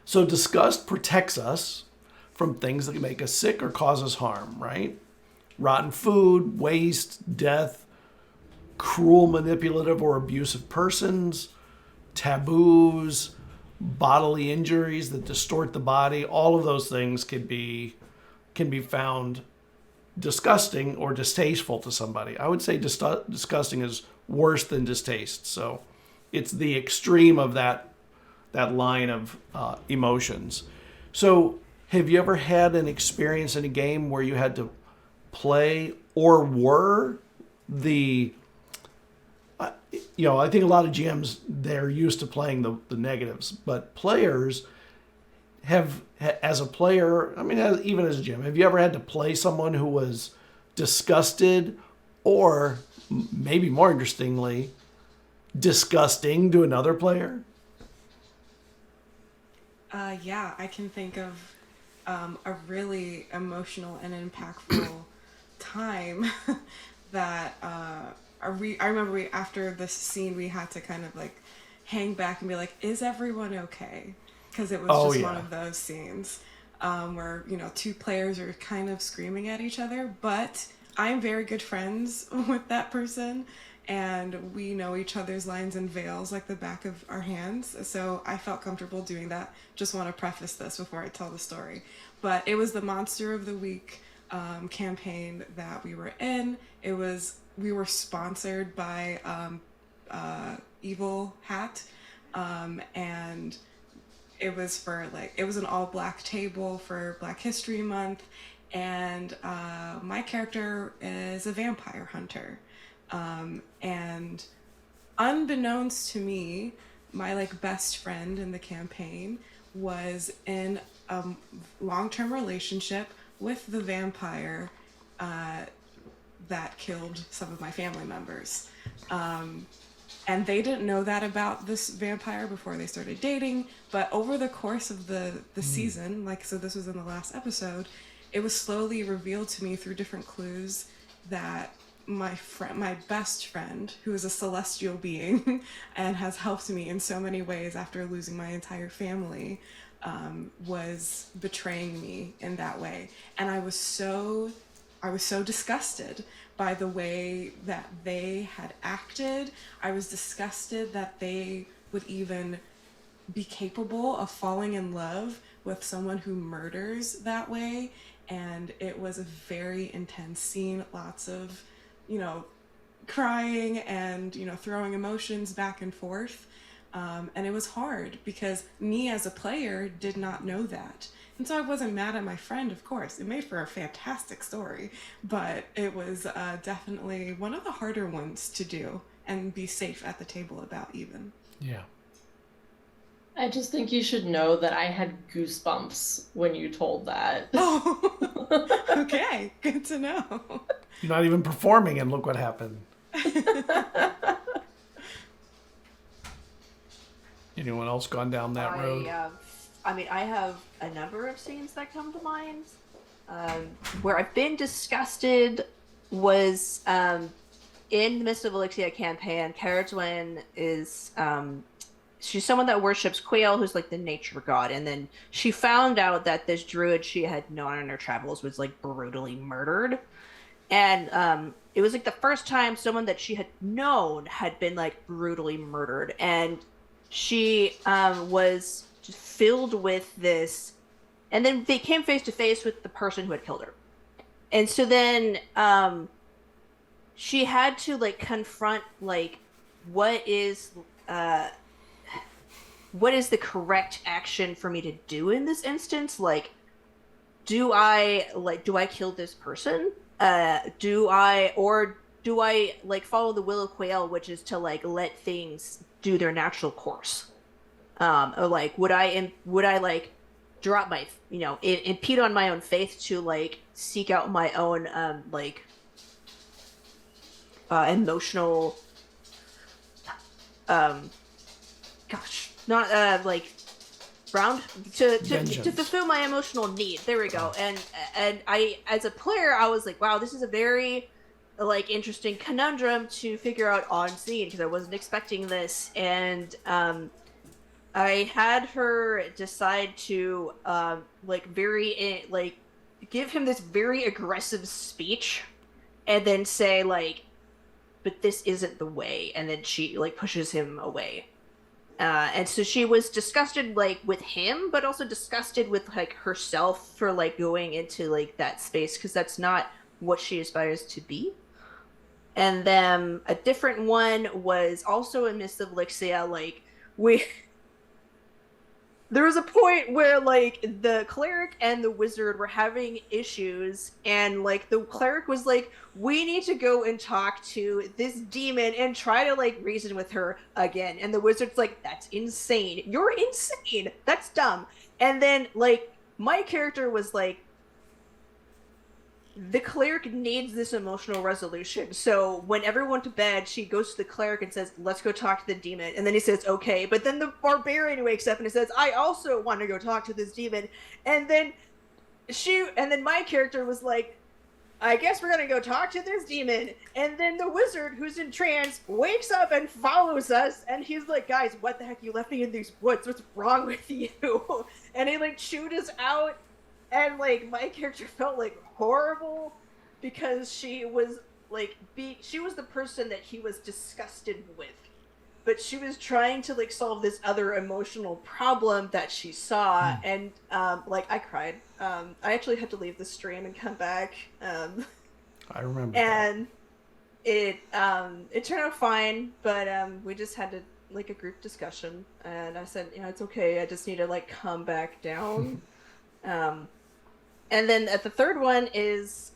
So disgust protects us from things that make us sick or cause us harm, right? Rotten food, waste, death, cruel, manipulative, or abusive persons, taboos, bodily injuries that distort the body. All of those things can be found disgusting or distasteful to somebody. I would say disgusting is worse than distaste. So it's the extreme of that line of emotions. So have you ever had an experience in a game where you had to play or were the I think a lot of GMs, they're used to playing the negatives, but players have, as a player, even as a GM, have you ever had to play someone who was disgusted or, maybe more interestingly, disgusting to another player? Yeah, I can think of a really emotional and impactful time that I remember after this scene we had to kind of like hang back and be like, is everyone okay? Because it was one of those scenes where, you know, two players are kind of screaming at each other, but I'm very good friends with that person, and we know each other's lines and veils like the back of our hands, so I felt comfortable doing that. Just want to preface this before I tell the story. But it was the Monster of the Week campaign that we were in. We were sponsored by Evil Hat, and it was an all-black table for Black History Month, and my character is a vampire hunter. And unbeknownst to me, my like best friend in the campaign was in a long-term relationship with the vampire that killed some of my family members. And they didn't know that about this vampire before they started dating, but over the course of the season, like, so this was in the last episode, it was slowly revealed to me through different clues that my best friend, who is a celestial being and has helped me in so many ways after losing my entire family, was betraying me in that way. And I was so disgusted by the way that they had acted. I was disgusted that they would even be capable of falling in love with someone who murders that way. And it was a very intense scene, lots of, you know, crying and, you know, throwing emotions back and forth. And it was hard because me as a player did not know that. And so I wasn't mad at my friend, of course. It made for a fantastic story, but it was definitely one of the harder ones to do and be safe at the table about even. Yeah. I just think you should know that I had goosebumps when you told that. Oh, okay. Good to know. You're not even performing and look what happened. Anyone else gone down that road? I have a number of scenes that come to mind. Where I've been disgusted was in the midst of Elixia campaign. Caradwyn is she's someone that worships Quail, who's like the nature god, and then she found out that this druid she had known in her travels was like brutally murdered. And it was like the first time someone that she had known had been like brutally murdered, and she was just filled with this, and then they came face to face with the person who had killed her. And so then she had to like confront like what is the correct action for me to do in this instance? Like, do I kill this person? Do I like follow the will of Quail, which is to like let things do their natural course? Or like, would I like drop my, you know, impede on my own faith to like seek out my own emotional to fulfill my emotional need. There we go. And I, as a player, I was like, wow, this is a very like interesting conundrum to figure out on scene, because I wasn't expecting this. And I had her decide to give him this very aggressive speech, and then say like, but this isn't the way, and then she like pushes him away. And so she was disgusted like with him, but also disgusted with like herself for like going into like that space, because that's not what she aspires to be. And then a different one was also in Mists of Elixia. Like there was a point where like the cleric and the wizard were having issues, and like the cleric was like, we need to go and talk to this demon and try to like reason with her again. And the wizard's like, that's insane. You're insane. That's dumb. And then like my character was like, the cleric needs this emotional resolution. So when everyone went to bed, she goes to the cleric and says, let's go talk to the demon. And then he says, okay. But then the barbarian wakes up and he says, I also want to go talk to this demon. And then my character was like, I guess we're gonna go talk to this demon. And then the wizard, who's in trance, wakes up and follows us. And he's like, guys, what the heck? You left me in these woods. What's wrong with you? And he like chewed us out. And like my character felt like horrible because she was like she was the person that he was disgusted with. But she was trying to like solve this other emotional problem that she saw, and like I cried. I actually had to leave the stream and come back. I remember. And it turned out fine, but we just had to like a group discussion, and I said, it's okay. I just need to like come back down. And then at the third one is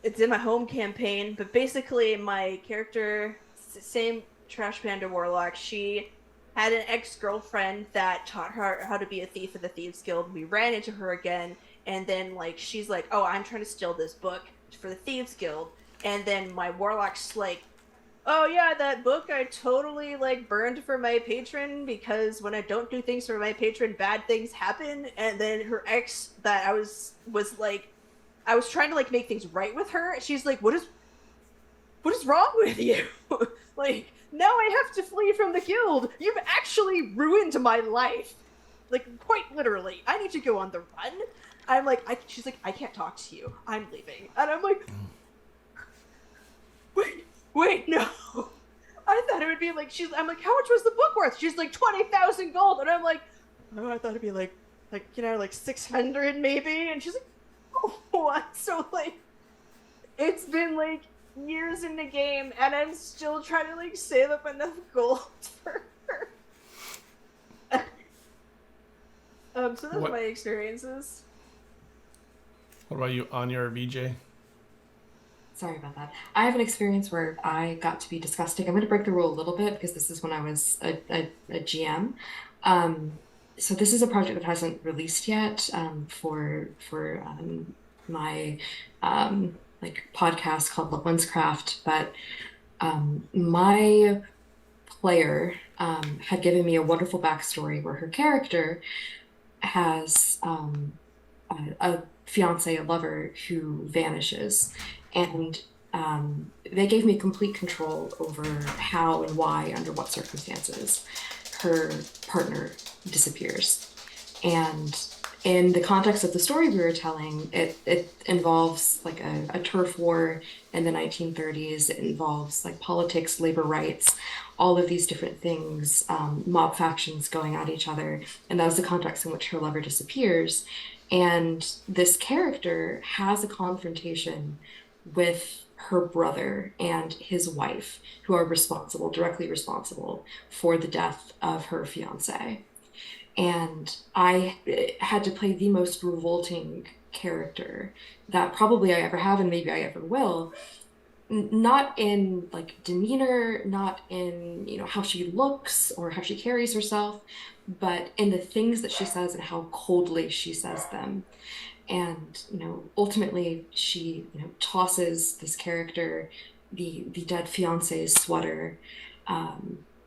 it's in my home campaign, but basically my character. Same Trash Panda Warlock. She had an ex-girlfriend that taught her how to be a thief at the Thieves Guild. We ran into her again, and then like she's like, oh, I'm trying to steal this book for the Thieves Guild. And then my Warlock's like, oh yeah, that book I totally like burned for my patron, because when I don't do things for my patron, bad things happen. And then her ex that I was like, I was trying to like make things right with her, and she's like, what is wrong with you? Like, now I have to flee from the guild. You've actually ruined my life. Like, quite literally. I need to go on the run. I'm like, she's like, I can't talk to you. I'm leaving. And I'm like, wait, no. I thought it would be like, I'm like, how much was the book worth? She's like, 20,000 gold. And I'm like, oh, I thought it'd be like 600 maybe. And she's like, oh, what? So like, it's been like, years in the game, and I'm still trying to like save up enough gold for her. So those are my experiences. What about you, Anya or VJ? Sorry about that. I have an experience where I got to be disgusting. I'm going to break the rule a little bit because this is when I was a GM. So this is a project that hasn't released yet for my like podcast called Stonecraft, but my player had given me a wonderful backstory where her character has a fiance, a lover who vanishes, and they gave me complete control over how and why, under what circumstances, her partner disappears. And in the context of the story we were telling, it involves like a turf war in the 1930s. It involves like politics, labor rights, all of these different things, mob factions going at each other. And that was the context in which her lover disappears. And this character has a confrontation with her brother and his wife, who are directly responsible for the death of her fiance. And I had to play the most revolting character that probably I ever have, and maybe I ever will. Not in like demeanor, not in how she looks or how she carries herself, but in the things that she says and how coldly she says them. And ultimately she tosses this character the dead fiance's sweater,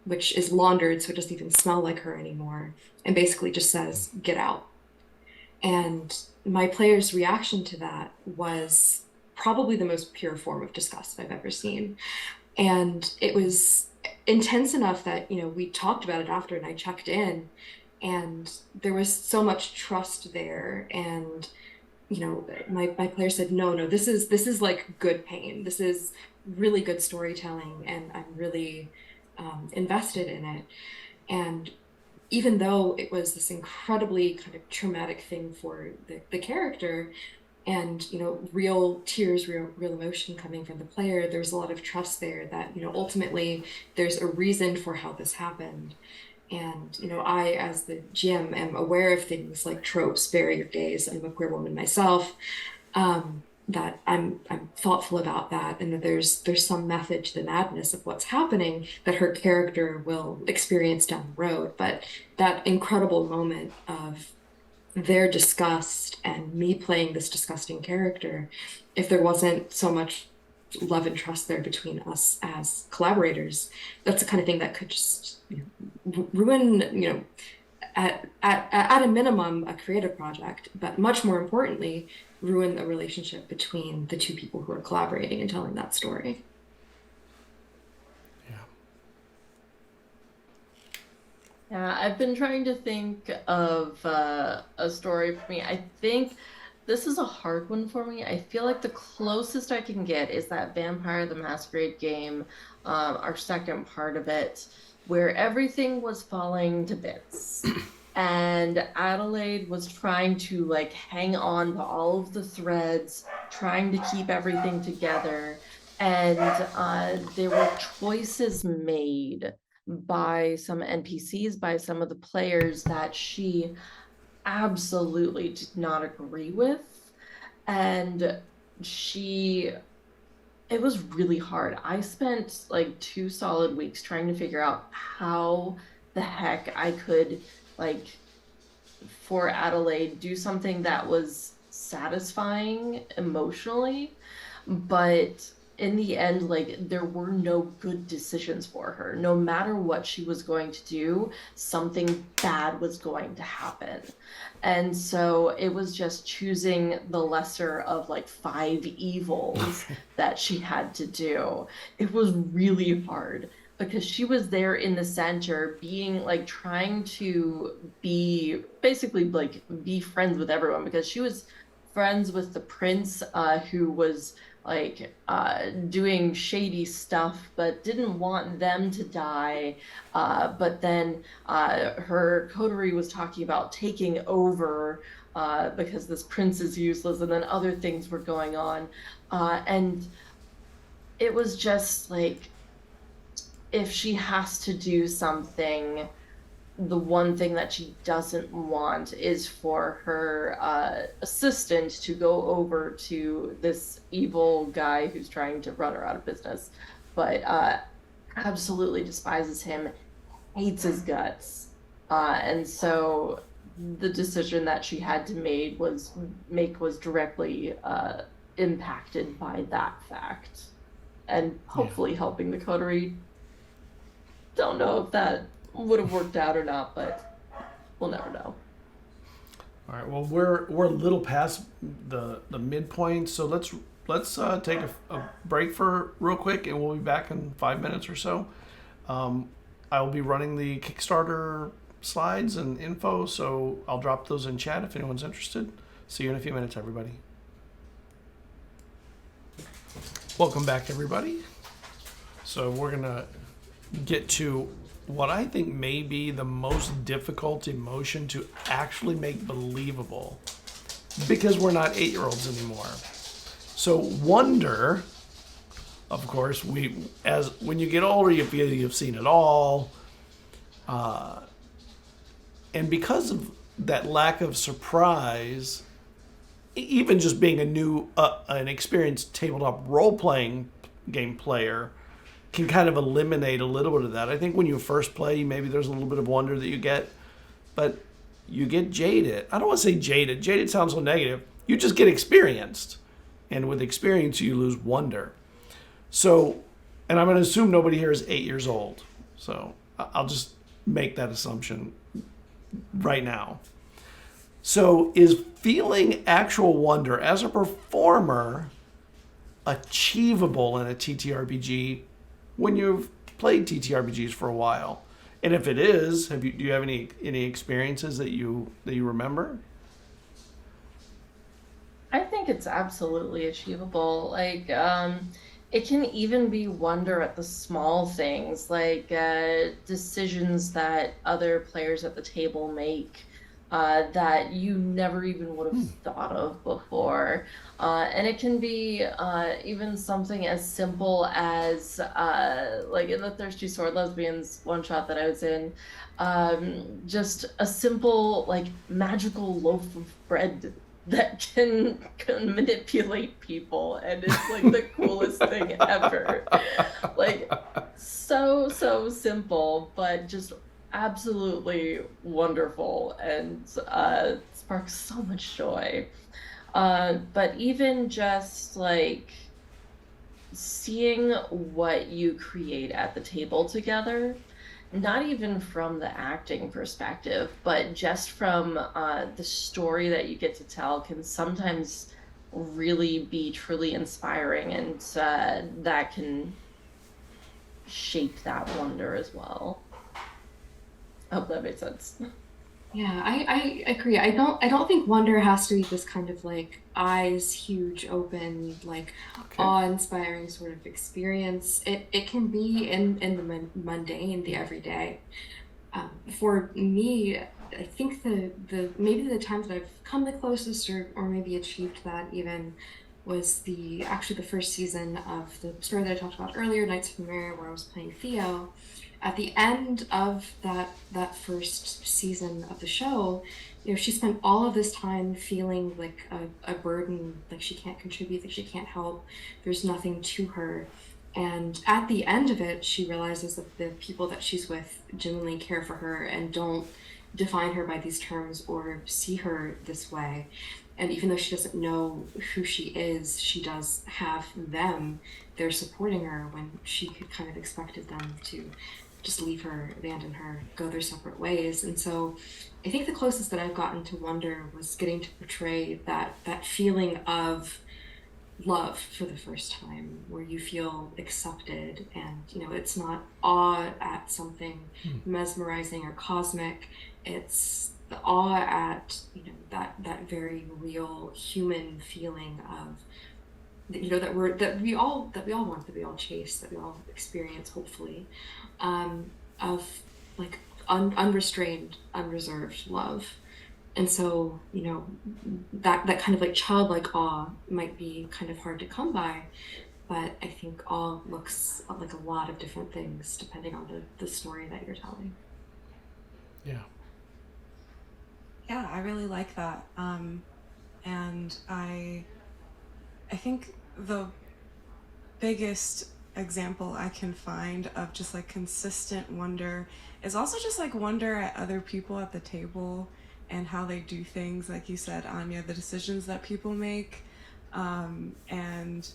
which is laundered so it doesn't even smell like her anymore, and basically just says, get out. And my player's reaction to that was probably the most pure form of disgust I've ever seen. And it was intense enough that, we talked about it after, and I checked in, and there was so much trust there. And, my player said, no, this is like good pain. This is really good storytelling, and I'm really invested in it. And even though it was this incredibly kind of traumatic thing for the character, and real tears, real emotion coming from the player, there's a lot of trust there that ultimately there's a reason for how this happened. And I, as the GM, am aware of things like tropes, barrier gaze. I'm a queer woman myself. That I'm thoughtful about that, and that there's some method to the madness of what's happening that her character will experience down the road. But that incredible moment of their disgust and me playing this disgusting character, if there wasn't so much love and trust there between us as collaborators, that's the kind of thing that could just ruin at a minimum, a creative project, but much more importantly, ruin the relationship between the two people who are collaborating and telling that story. Yeah, I've been trying to think of a story for me. I think this is a hard one for me. I feel like the closest I can get is that Vampire the Masquerade game, our second part of it, where everything was falling to bits. And Adelaide was trying to like hang on to all of the threads, trying to keep everything together. And there were choices made by some NPCs, by some of the players that she absolutely did not agree with. And it was really hard. I spent like 2 solid weeks trying to figure out how the heck I could, like, for Adelaide, do something that was satisfying emotionally, but in the end, like, there were no good decisions for her. No matter what she was going to do, something bad was going to happen. And so it was just choosing the lesser of like 5 evils that she had to do. It was really hard because she was there in the center being like trying to be basically like be friends with everyone, because she was friends with the prince who was like doing shady stuff but didn't want them to die, but then her coterie was talking about taking over because this prince is useless, and then other things were going on, and it was just like, if she has to do something, the one thing that she doesn't want is for her assistant to go over to this evil guy who's trying to run her out of business, but absolutely despises him, hates his guts. And so the decision that she had to make was directly impacted by that fact, and hopefully helping the coterie. Don't know if that would have worked out or not, but we'll never know. All right. Well, we're a little past the midpoint, so let's take a break for real quick, and we'll be back in 5 minutes or so. I will be running the Kickstarter slides and info, so I'll drop those in chat if anyone's interested. See you in a few minutes, everybody. Welcome back, everybody. So we're gonna get to what I think may be the most difficult emotion to actually make believable, because we're not 8-year-olds anymore. So wonder, of course, when you get older, you feel you've seen it all, and because of that lack of surprise, even just being an experienced tabletop role-playing game player can kind of eliminate a little bit of that. I think when you first play, maybe there's a little bit of wonder that you get, but you get jaded. I don't want to say jaded. Jaded sounds so negative. You just get experienced. And with experience, you lose wonder. So, and I'm going to assume nobody here is 8 years old. So I'll just make that assumption right now. So is feeling actual wonder as a performer achievable in a TTRPG when you've played TTRPGs for a while? And if it is, do you have any experiences that you remember? I think it's absolutely achievable. Like, it can even be wonder at the small things, like decisions that other players at the table make that you never even would have thought of before. And it can be even something as simple as, like in the Thirsty Sword Lesbians one shot that I was in, just a simple, like, magical loaf of bread that can manipulate people, and it's like the coolest thing ever. Like, so simple, but just absolutely wonderful, and sparks so much joy. But even just like seeing what you create at the table together not even from the acting perspective, but just from the story that you get to tell can sometimes really be truly inspiring, and that can shape that wonder as well. I hope that makes sense. Yeah, I agree. I don't think wonder has to be this kind of like eyes huge open, like Okay. awe-inspiring sort of experience. It can be in the mundane, the everyday. For me, I think the maybe the times that I've come the closest or maybe achieved that even was actually the first season of the story that I talked about earlier, Knights of Numenera, where I was playing Theo. At the end of that first season of the show, she spent all of this time feeling like a burden, like she can't contribute, like she can't help, there's nothing to her. And at the end of it, she realizes that the people that she's with genuinely care for her and don't define her by these terms or see her this way. And even though she doesn't know who she is, she does have them. They're supporting her when she could kind of expected them to just leave her, abandon her, go their separate ways. And so I think the closest that I've gotten to wonder was getting to portray that feeling of love for the first time, where you feel accepted, and it's not awe at something mesmerizing or cosmic. It's the awe at that very real human feeling of that we all want, that we all chase, that we all experience, hopefully, of like unrestrained, unreserved love. And so, that kind of like childlike awe might be kind of hard to come by, but I think awe looks like a lot of different things depending on the story that you're telling. Yeah. Yeah, I really like that. And I think the biggest example I can find of just like consistent wonder is also just like wonder at other people at the table and how they do things, like you said, Anya, the decisions that people make, and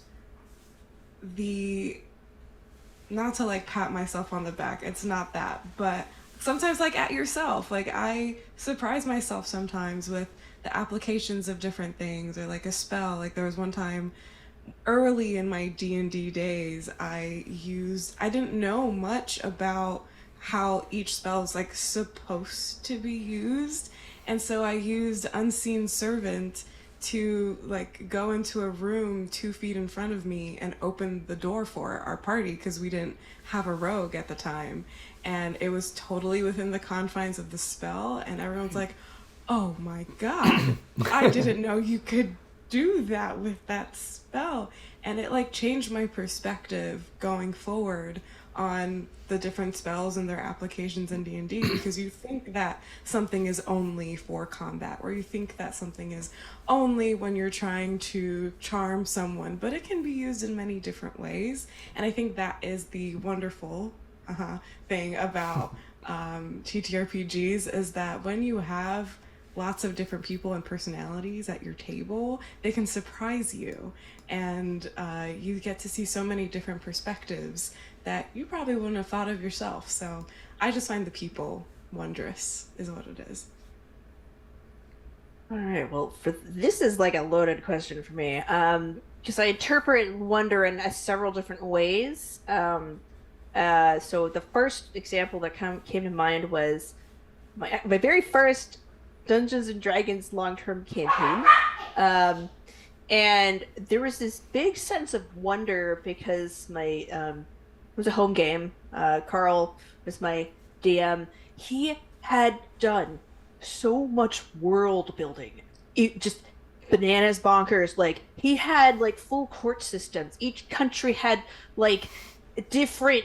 not to like pat myself on the back, it's not that, but sometimes like at yourself, like I surprise myself sometimes with the applications of different things, or like a spell. Like there was one time early in my D&D days, I didn't know much about how each spell is like supposed to be used, and so I used Unseen Servant to like go into a room 2 feet in front of me and open the door for our party, because we didn't have a rogue at the time, and it was totally within the confines of the spell, and everyone's like, oh my god, I didn't know you could do that with that spell. And it like changed my perspective going forward on the different spells and their applications in D&D, because you think that something is only for combat, or you think that something is only when you're trying to charm someone, but it can be used in many different ways. And I think that is the wonderful thing about TTRPGs, is that when you have lots of different people and personalities at your table, they can surprise you, and you get to see so many different perspectives that you probably wouldn't have thought of yourself. So I just find the people wondrous, is what it is. All right, well, this is like a loaded question for me, because I interpret wonder in several different ways. So the first example that came to mind was my very first Dungeons and Dragons long-term campaign, and there was this big sense of wonder because it was a home game. Carl was my DM. He had done so much world building, it just bananas bonkers. Like he had like full court systems. Each country had like different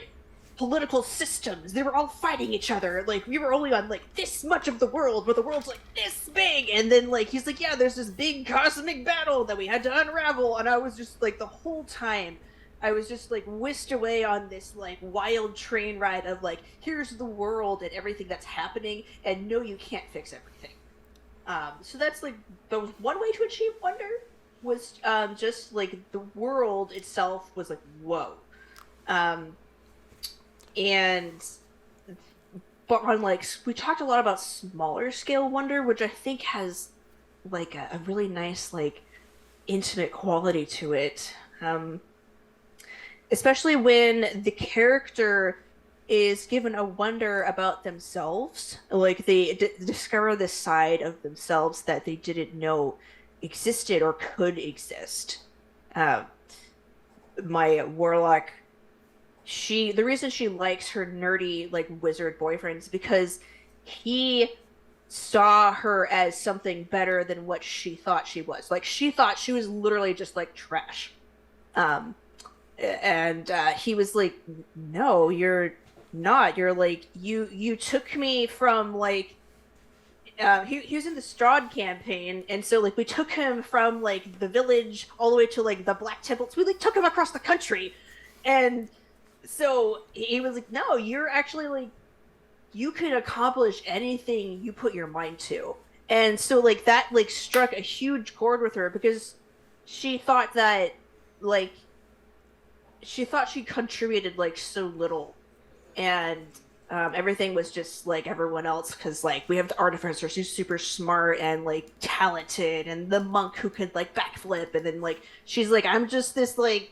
political systems. They were all fighting each other. Like we were only on like this much of the world, but the world's like this big. And then like he's like, yeah, there's this big cosmic battle that we had to unravel. And I was just like, the whole time I was just like whisked away on this like wild train ride of like, here's the world and everything that's happening, and no, you can't fix everything. So that's like, that was one way to achieve wonder, was just like the world itself was like, whoa. And but on like we talked a lot about smaller scale wonder, which I think has like a really nice like intimate quality to it. Especially when the character is given a wonder about themselves, like they discover this side of themselves that they didn't know existed or could exist. Uh, my warlock, the reason she likes her nerdy like wizard boyfriend is because he saw her as something better than what she thought she was. Like she thought she was literally just like trash. And he was like, no, you're not. You're like, you took me from like he was in the Strahd campaign, and so like we took him from like the village all the way to like the Black Temples. We like took him across the country, and so he was like, no, you're actually like, you can accomplish anything you put your mind to. And so like that like struck a huge chord with her because she thought that like she thought she contributed like so little, and everything was just like everyone else because like we have the artificer who's super smart and like talented, and the monk who could like backflip, and then like she's like, I'm just this like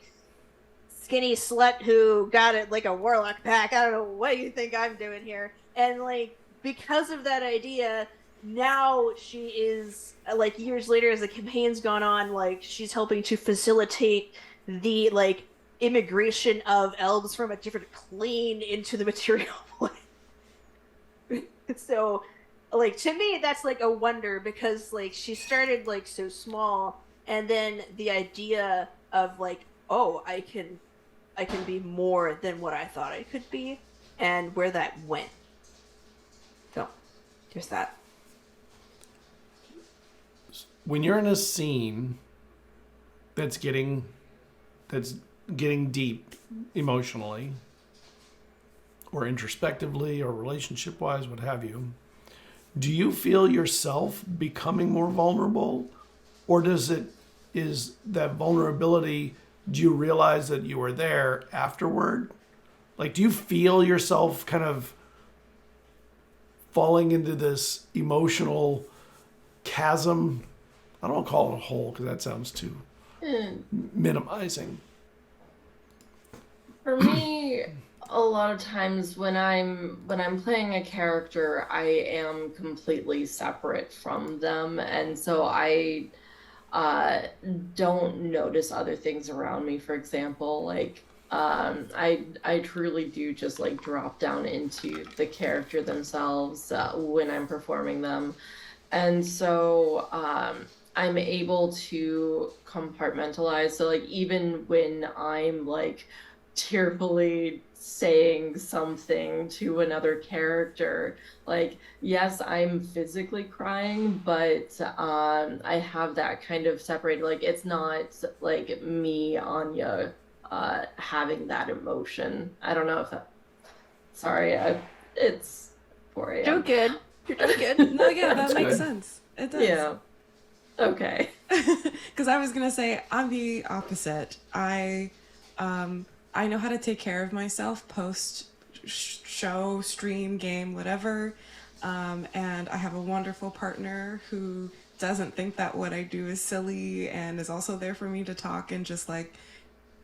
skinny slut who got it like a warlock pack. I don't know what you think I'm doing here. And like because of that idea, now she is like years later as the campaign's gone on, like she's helping to facilitate the like immigration of elves from a different plane into the material plane. So like to me that's like a wonder because like she started like so small, and then the idea of like, oh, I can be more than what I thought I could be, and where that went. So there's that. When you're in a scene that's getting deep emotionally or introspectively or relationship wise, what have you, do you feel yourself becoming more vulnerable, or is that vulnerability, do you realize that you were there afterward? Like, do you feel yourself kind of falling into this emotional chasm? I don't call it a hole because that sounds too minimizing. For me, a lot of times when I'm playing a character, I am completely separate from them, and so I don't notice other things around me. For example, like I truly do just like drop down into the character themselves when I'm performing them, and so I'm able to compartmentalize. So like even when I'm like tearfully saying something to another character, like yes, I'm physically crying, but I have that kind of separated. Like it's not like me, Anya, having that emotion. I don't know if that. Sorry, it's 4 a.m. Doing good. You're doing good. No, yeah, that That's makes good. sense. It does. Yeah. Okay. Because I was gonna say I'm the opposite. I know how to take care of myself post show, stream, game, whatever. And I have a wonderful partner who doesn't think that what I do is silly and is also there for me to talk and just like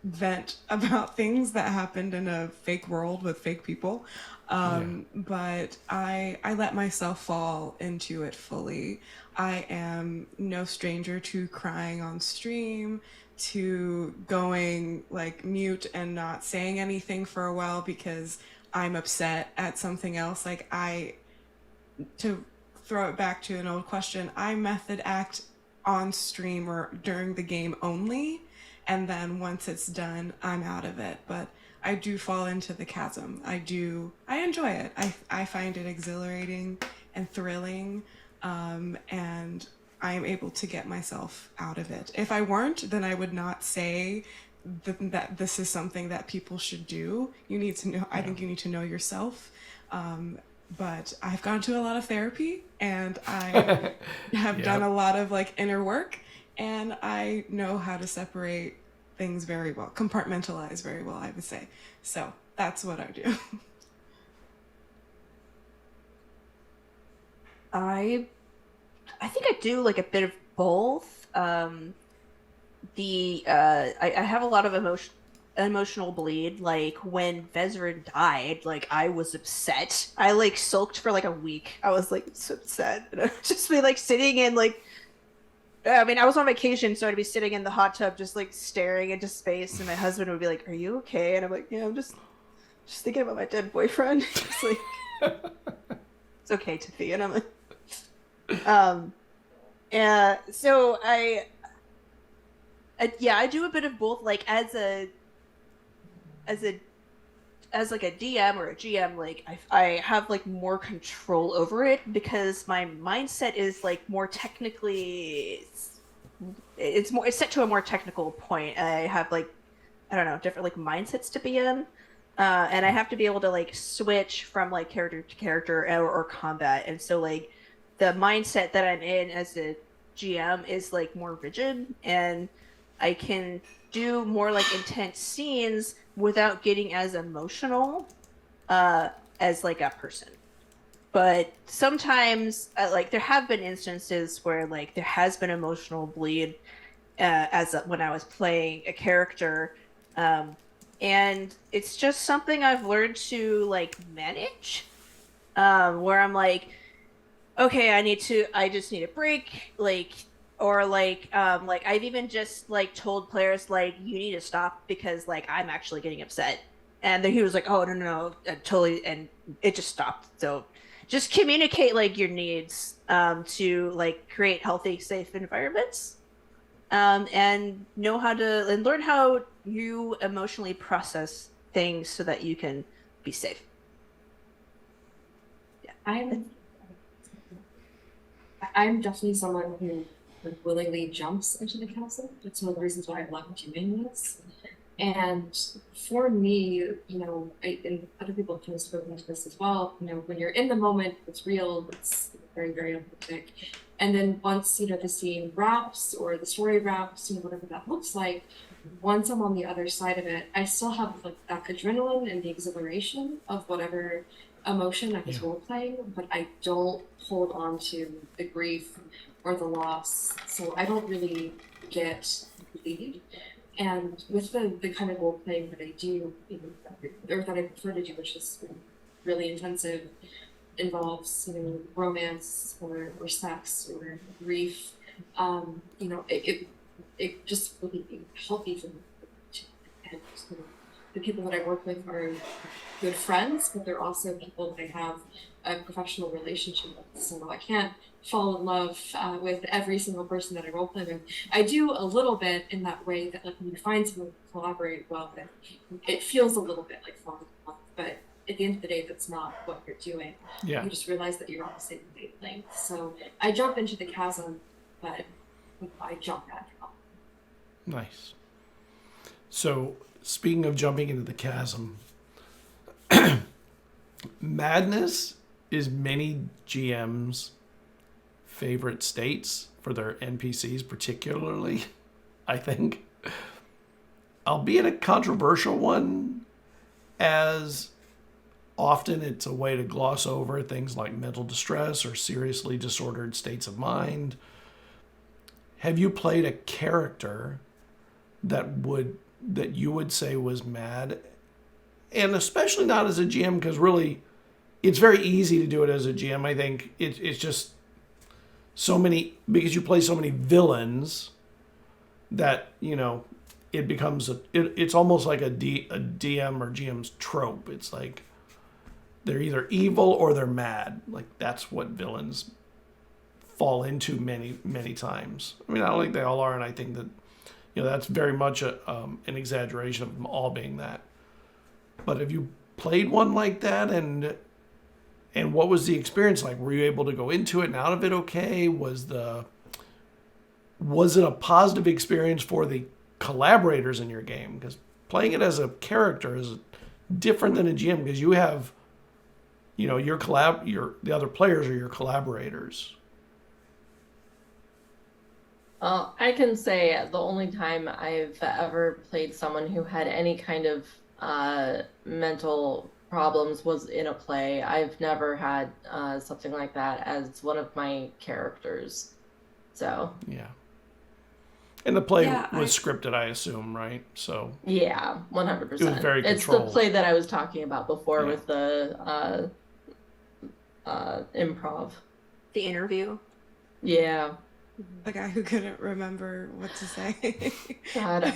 vent about things that happened in a fake world with fake people. But I let myself fall into it fully. I am no stranger to crying on stream, to going like mute and not saying anything for a while because I'm upset at something else. Like to throw it back to an old question, I method act on stream or during the game only, and then once it's done, I'm out of it. But I do fall into the chasm. I enjoy it. I find it exhilarating and thrilling, and I am able to get myself out of it. If I weren't, then I would not say that this is something that people should do. You need to know, I think you need to know yourself. But I've gone to a lot of therapy, and I have done a lot of like inner work, and I know how to separate things very well, compartmentalize very well, I would say. So that's what I do. I think I do like a bit of both. I have a lot of emotional bleed. Like when Vezrin died, like I was upset. I like sulked for like a week. I was like so upset. And I would just be like sitting in like I mean, I was on vacation, so I'd be sitting in the hot tub just like staring into space, and my husband would be like, "Are you okay?" And I'm like, "Yeah, I'm just thinking about my dead boyfriend." It's like it's okay, Tiffy. And I'm like, and so yeah, I do a bit of both, like as a as like a DM or a GM, like I have like more control over it because my mindset is like more technically it's set to a more technical point. I have like I don't know different like mindsets to be in, and I have to be able to like switch from like character to character or combat, and so like the mindset that I'm in as a GM is like more rigid, and I can do more like intense scenes without getting as emotional as like a person. But sometimes like there have been instances where like there has been emotional bleed when I was playing a character, and it's just something I've learned to like manage, where I'm like, okay, I just need a break, like, or like I've even just like told players like you need to stop because like I'm actually getting upset, and then he was like, oh no, totally, and it just stopped. So just communicate like your needs, to like create healthy, safe environments, and know how to and learn how you emotionally process things so that you can be safe. I'm definitely someone who like, willingly jumps into the castle. That's one of the reasons why I love doing this. And for me, you know, and other people have kind of spoken to this as well, you know, when you're in the moment, it's real, it's very, very authentic. And then once, you know, the scene wraps or the story wraps, you know, whatever that looks like, once I'm on the other side of it, I still have like that adrenaline and the exhilaration of whatever emotion I was role playing, but I don't hold on to the grief or the loss. So I don't really get bleed. And with the kind of role playing that I do, you know, or that I prefer to do, which is really intensive, involves, you know, romance or sex or grief, you know, it just really healthy for me. And you know, the people that I work with are good friends, but they're also people that I have a professional relationship with. So I can't fall in love with every single person that I role play with. I do a little bit in that way that like when you find someone to collaborate well with, it feels a little bit like falling in love, but at the end of the day, that's not what you're doing. Yeah. You just realize that you're on the same wavelength. So I jump into the chasm, but I jump back out. Nice. So speaking of jumping into the chasm, madness is many GMs' favorite states for their NPCs, particularly, I think. Albeit a controversial one, as often it's a way to gloss over things like mental distress or seriously disordered states of mind. Have you played a character that you would say was mad? And especially not as a GM, because really it's very easy to do it as a GM. I think it's just so many, because you play so many villains that, you know, it becomes it's almost like a DM or GM's trope. It's like they're either evil or they're mad. Like that's what villains fall into many, many times. I mean, I don't think they all are, and I think that, you know, that's very much an exaggeration of them all being that. But have you played one like that, and what was the experience like? Were you able to go into it and out of it okay? Was it a positive experience for the collaborators in your game? Because playing it as a character is different than a GM, because you have, you know, the other players are your collaborators. I can say the only time I've ever played someone who had any kind of mental problems was in a play. I've never had something like that as one of my characters. So Yeah. And the play Yeah, was scripted, I assume, right? So yeah, 100%. it was very It's controlled. the play that I was talking about before Yeah. with the improv. The interview. Yeah. the guy who couldn't remember what to say. God,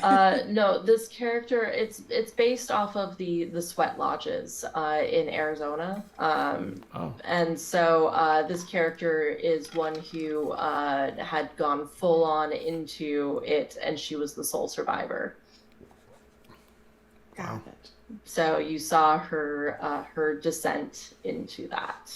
no, this character, it's based off of the sweat lodges in Arizona. And so this character is one who had gone full on into it, and she was the sole survivor. Got it. So you saw her her descent into that.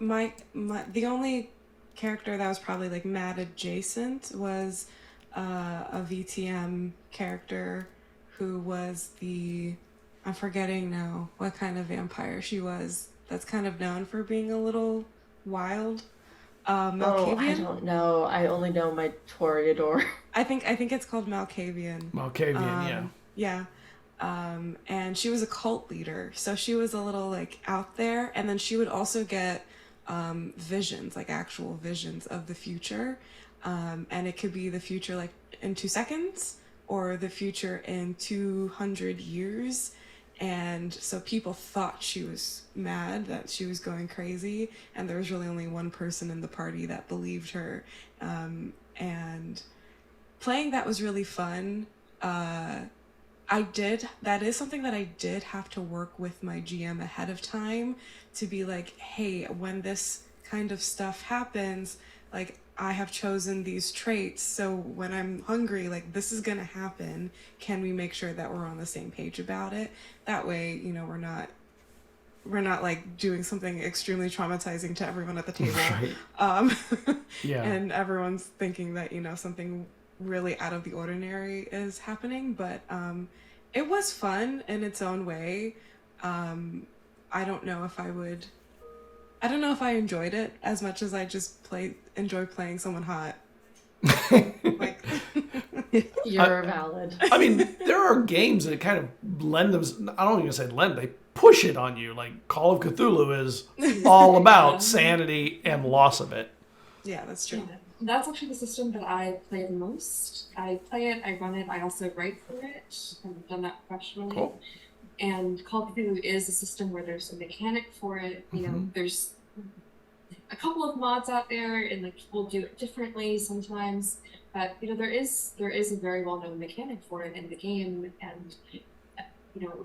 The only character that was probably like mad adjacent was a VTM character who was I'm forgetting now what kind of vampire she was. That's kind of known for being a little wild. Malkavian? Oh, I don't know. I only know my Toreador. I think it's called Malkavian. Malkavian, yeah. And she was a cult leader, so she was a little like out there, and then she would also get visions, like actual visions of the future, and it could be the future like in 2 seconds or the future in 200 years. And so people thought she was mad, that she was going crazy, and there was really only one person in the party that believed her. And playing that was really fun. That is something that I did have to work with my GM ahead of time to be like, hey, when this kind of stuff happens, like I have chosen these traits, so when I'm hungry, like this is gonna happen. Can we make sure that we're on the same page about it? That way, we're not like doing something extremely traumatizing to everyone at the table. Right. Yeah. And everyone's thinking that, something really out of the ordinary is happening, but it was fun in its own way. I don't know if I enjoyed it as much as I just enjoy playing someone hot. Like, You're valid. I mean, there are games that kind of lend them. I don't even say lend. They push it on you. Like Call of Cthulhu is all about sanity and loss of it. Yeah, that's true. Yeah. That's actually the system that I play the most. I play it, I run it, I also write for it. I've done that professionally. Cool. And Call of Cthulhu is a system where there's a mechanic for it. There's a couple of mods out there, and like people do it differently sometimes. But there is a very well-known mechanic for it in the game. And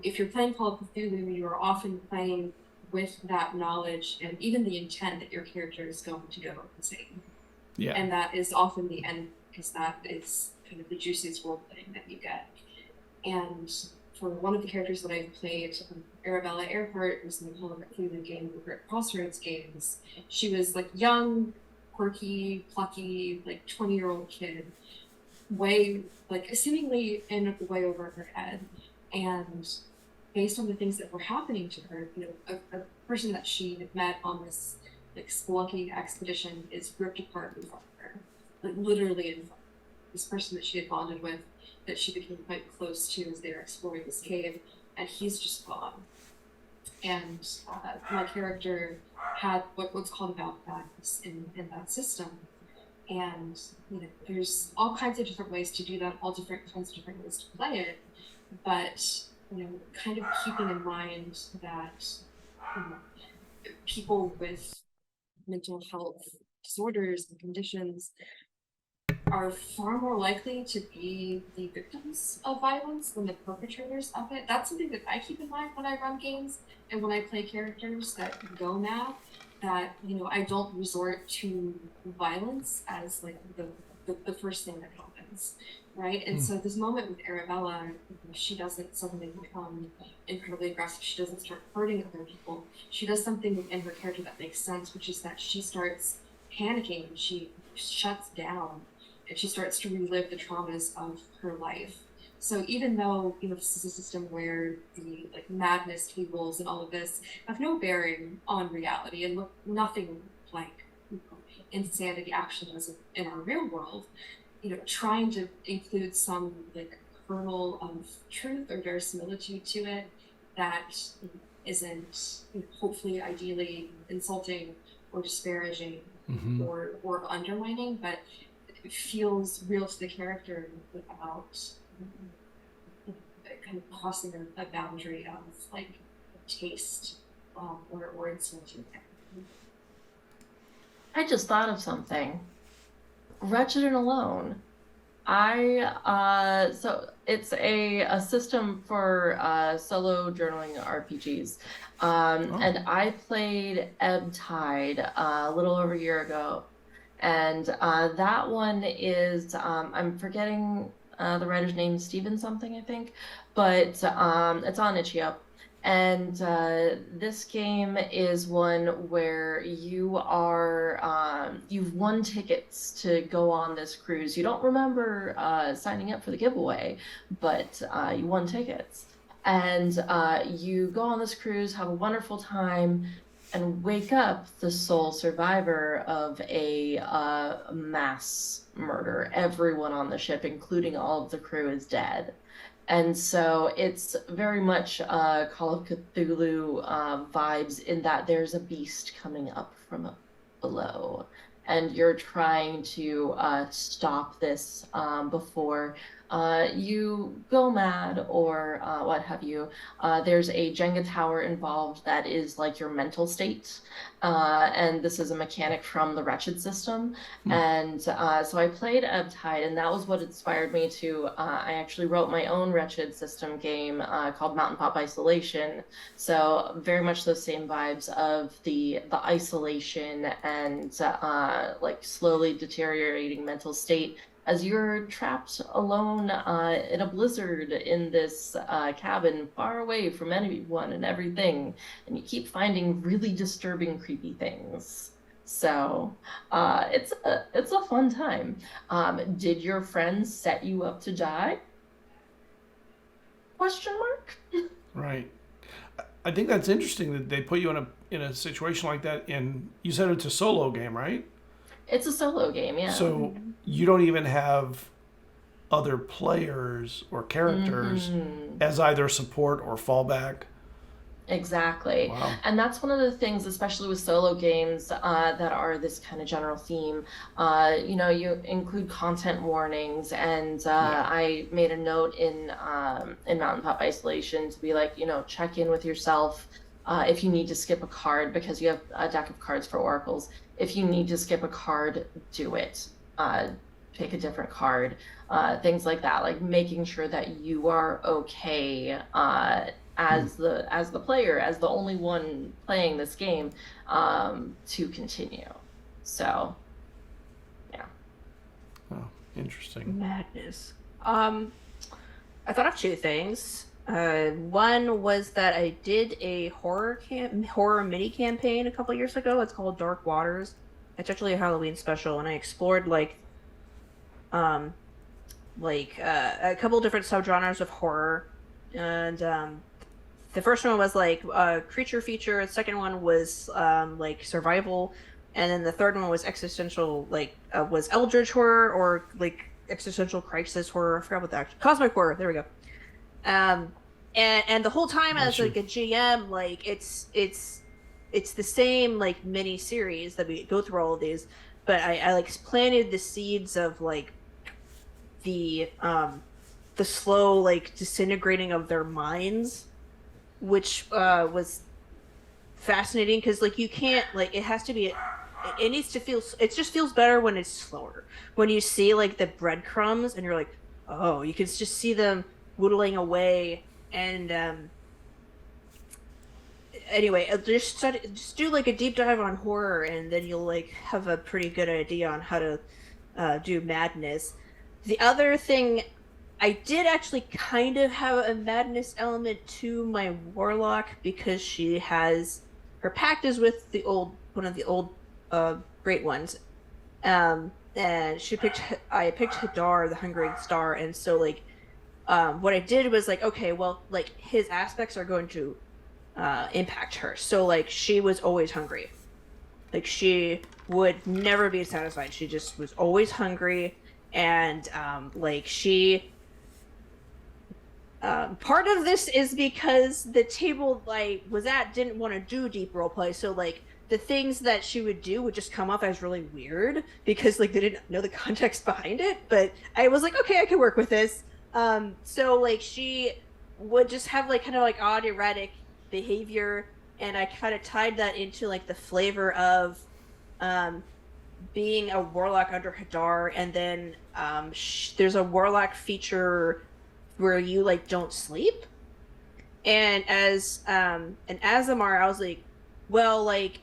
if you're playing Call of Cthulhu, you are often playing with that knowledge and even the intent that your character is going to go insane. Yeah. And that is often the end, because that is kind of the juiciest roleplaying that you get. And for one of the characters that I've played, Arabella Earhart, who's in the Call of Cthulhu game over at Crossroads Games, she was like young, quirky, plucky, like 20-year-old kid, way, like seemingly in way over her head. And based on the things that were happening to her, a person that she had met on this like spelunking expedition is ripped apart in front of her, like literally in front of her. This person that she had bonded with, that she became quite close to as they were exploring this cave, and he's just gone. And my character had what's called malpractice in that system. And there's all kinds of different ways to do that, all different kinds of different ways to play it, but kind of keeping in mind that people with mental health disorders and conditions are far more likely to be the victims of violence than the perpetrators of it. That's something that I keep in mind when I run games and when I play characters that go mad, that I don't resort to violence as like the first thing that happens, right? And so this moment with Arabella, she doesn't suddenly become incredibly aggressive. She doesn't start hurting other people. She does something within her character that makes sense, which is that she starts panicking and she shuts down and she starts to relive the traumas of her life. So even though this is a system where the like madness tables and all of this have no bearing on reality and look nothing like insanity actually does in our real world, trying to include some like kernel of truth or verisimilitude to it that isn't hopefully ideally insulting or disparaging or undermining, but it feels real to the character without kind of crossing a boundary of like taste or insulting. I just thought of something. Wretched and Alone. So it's a system for solo journaling RPGs. And I played Ebb Tide a little over a year ago. And that one is, I'm forgetting the writer's name, Steven something, I think. But it's on Itch.io. And this game is one where you are, you've won tickets to go on this cruise. You don't remember signing up for the giveaway, but you won tickets. And you go on this cruise, have a wonderful time, and wake up the sole survivor of a mass murder. Everyone on the ship, including all of the crew, is dead. And so it's very much Call of Cthulhu vibes in that there's a beast coming up from below. And you're trying to stop this before you go mad or what have you. There's a Jenga tower involved that is like your mental state. And this is a mechanic from the Wretched system. And so I played Ebb Tide, and that was what inspired me to, I actually wrote my own Wretched system game called Mountaintop Isolation. So very much those same vibes of the isolation and like slowly deteriorating mental state as you're trapped alone in a blizzard in this cabin far away from anyone and everything, and you keep finding really disturbing, creepy things. So it's a fun time. Did your friends set you up to die? Question mark? Right. I think that's interesting that they put you in a situation like that. And you said it's a solo game, right? It's a solo game, yeah. So you don't even have other players or characters as either support or fallback. Exactly. Wow. And that's one of the things, especially with solo games that are this kind of general theme. You include content warnings, and I made a note in Mountaintop Isolation to be like, check in with yourself if you need to skip a card, because you have a deck of cards for oracles. If you need to skip a card, do it. Pick a different card. Things like that, like making sure that you are okay as the player, as the only one playing this game, to continue. So, yeah. Oh, interesting. Madness. I thought of two things. One was that I did a horror mini campaign a couple years ago. It's called Dark Waters. It's actually a Halloween special, and I explored a couple different subgenres of horror. And the first one was like creature feature. The second one was like survival, and then the third one was existential, was eldritch horror or like existential crisis horror. I forgot what that. Cosmic horror. There we go. And the whole time as like a GM, like it's the same like mini series that we go through all of these, but I like planted the seeds of like the slow like disintegrating of their minds, which was fascinating because like you can't like it has to be it needs to feel it just feels better when it's slower, when you see like the breadcrumbs and you're like, oh, you can just see them whittling away. And anyway, just do like a deep dive on horror, and then you'll like have a pretty good idea on how to do madness. The other thing, I did actually kind of have a madness element to my warlock because she has her pact is with one of the old great ones, and I picked Hadar, the Hungering Star, and so like. What I did was like, okay, well, like his aspects are going to impact her. So like she was always hungry. Like she would never be satisfied. She just was always hungry. And like she Part of this is because the table I was at didn't want to do deep roleplay, so like the things that she would do would just come off as really weird because like they didn't know the context behind it. But I was like, okay, I can work with this. So like she would just have like kind of like odd erratic behavior, and I kind of tied that into like the flavor of being a warlock under Hadar, and then there's a warlock feature where you like don't sleep. And as Azamar, I was like, well, like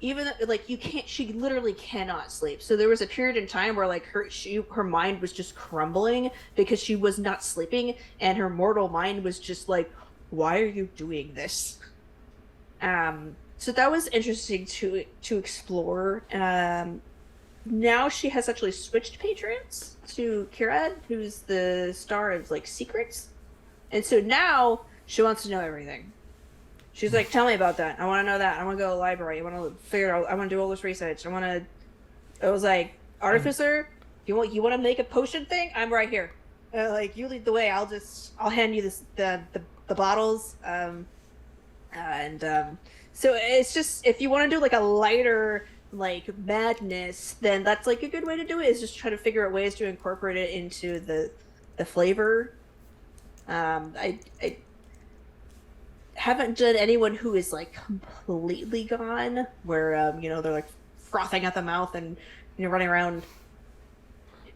even like you can't, she literally cannot sleep. So there was a period in time where like her mind was just crumbling because she was not sleeping, and her mortal mind was just like, why are you doing this? So that was interesting to explore. Now she has actually switched patrons to Kirad, who's the star of like Secrets, and so now she wants to know everything. She's like, tell me about that. I want to know that. I want to go to the library. I want to figure out. I want to do all this research. I was like, Artificer, you want to make a potion thing? I'm right here. Like, you lead the way. I'll hand you the bottles. So it's just, if you want to do like a lighter like madness, then that's like a good way to do it, is just try to figure out ways to incorporate it into the flavor. I haven't done anyone who is like completely gone, where they're like frothing at the mouth and running around,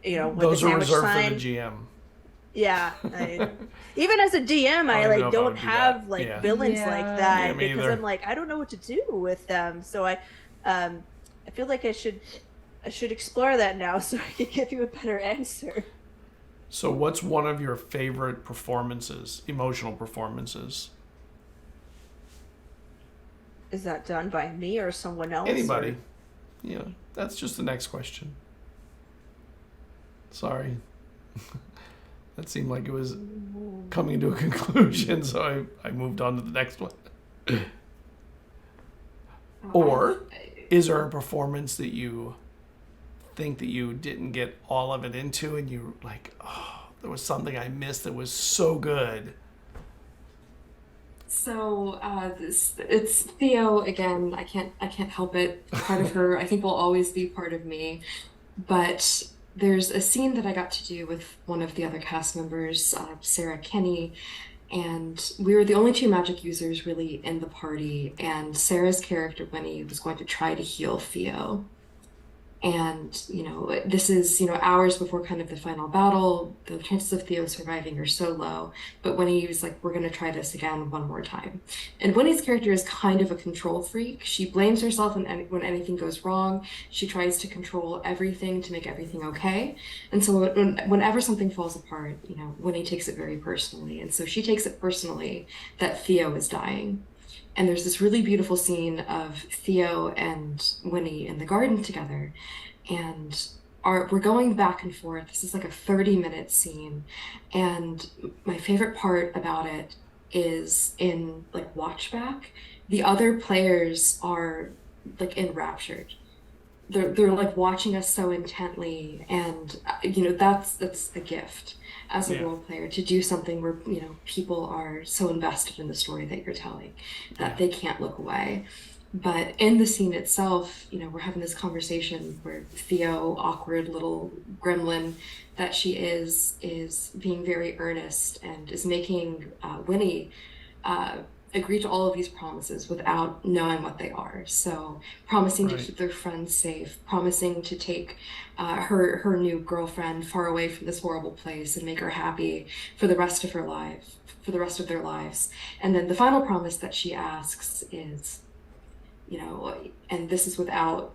with those the are sandwich reserved sign. for the GM. Yeah, even as a DM, I don't have like villains like that, because either. I'm like, I don't know what to do with them. So I feel like I should explore that now so I can give you a better answer. So what's one of your favorite performances, emotional performances? Is that done by me or someone else? Anybody. Yeah, that's just the next question. Sorry. That seemed like it was coming to a conclusion, so I moved on to the next one. Or is there a performance that you think that you didn't get all of it into, and you like, oh, there was something I missed that was so good? So it's Theo again. I can't help it. Part of her, I think, will always be part of me. But there's a scene that I got to do with one of the other cast members, Sarah Kenny, and we were the only two magic users really in the party. And Sarah's character Winnie was going to try to heal Theo. And, this is, hours before kind of the final battle. The chances of Theo surviving are so low. But Winnie was like, we're going to try this again one more time. And Winnie's character is kind of a control freak. She blames herself when anything goes wrong. She tries to control everything to make everything okay. And so whenever something falls apart, Winnie takes it very personally. And so she takes it personally that Theo is dying. And there's this really beautiful scene of Theo and Winnie in the garden together. And we're going back and forth. This is like a 30-minute scene. And my favorite part about it is in like watchback, the other players are like enraptured. They're like watching us so intently. And, that's a gift as a role player, to do something where people are so invested in the story that you're telling that they can't look away. But in the scene itself, we're having this conversation where Theo, awkward little gremlin that she is being very earnest and is making Winnie agree to all of these promises without knowing what they are. So promising to keep their friends safe, promising to take her new girlfriend far away from this horrible place and make her happy for the rest of her life, for the rest of their lives. And then the final promise that she asks is, and this is without,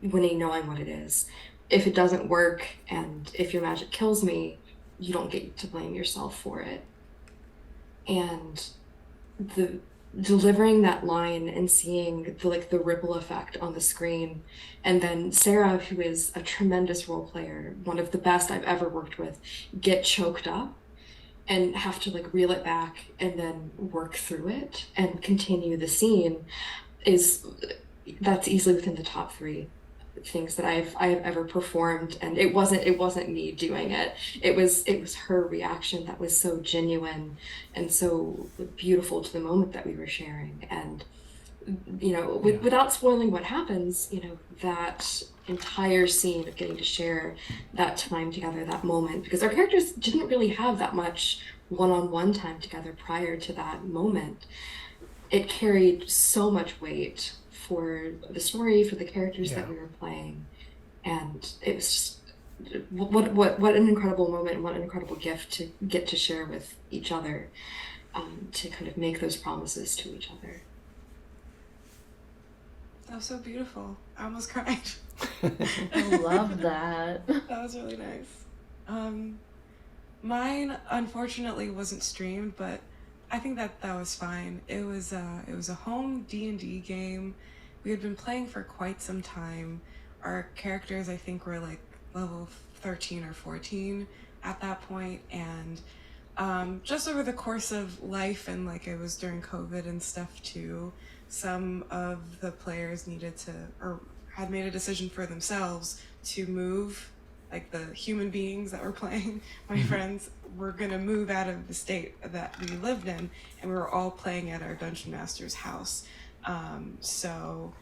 Winnie knowing what it is. If it doesn't work and if your magic kills me, you don't get to blame yourself for it. And delivering that line and seeing the ripple effect on the screen, and then Sarah, who is a tremendous role player, one of the best I've ever worked with, get choked up and have to reel it back and then work through it and continue the scene, that's easily within the top 3 things that I've ever performed, and it wasn't me doing it. It was her reaction that was so genuine and so beautiful to the moment that we were sharing. And without spoiling what happens, that entire scene of getting to share that time together, that moment, because our characters didn't really have that much one-on-one time together prior to that moment. It carried so much weight for the story, for the characters that we were playing, and it was just what an incredible moment and what an incredible gift to get to share with each other, to kind of make those promises to each other. That was so beautiful. I almost cried. I love that. That was really nice. Mine unfortunately wasn't streamed, but I think that was fine. It was a home D&D game. We had been playing for quite some time. Our characters, I think, were like level 13 or 14 at that point, and just over the course of life, and like it was during COVID and stuff too, some of the players needed to, or had made a decision for themselves to move. Like the human beings that were playing, my friends, were gonna move out of the state that we lived in, and we were all playing at our Dungeon Master's house. So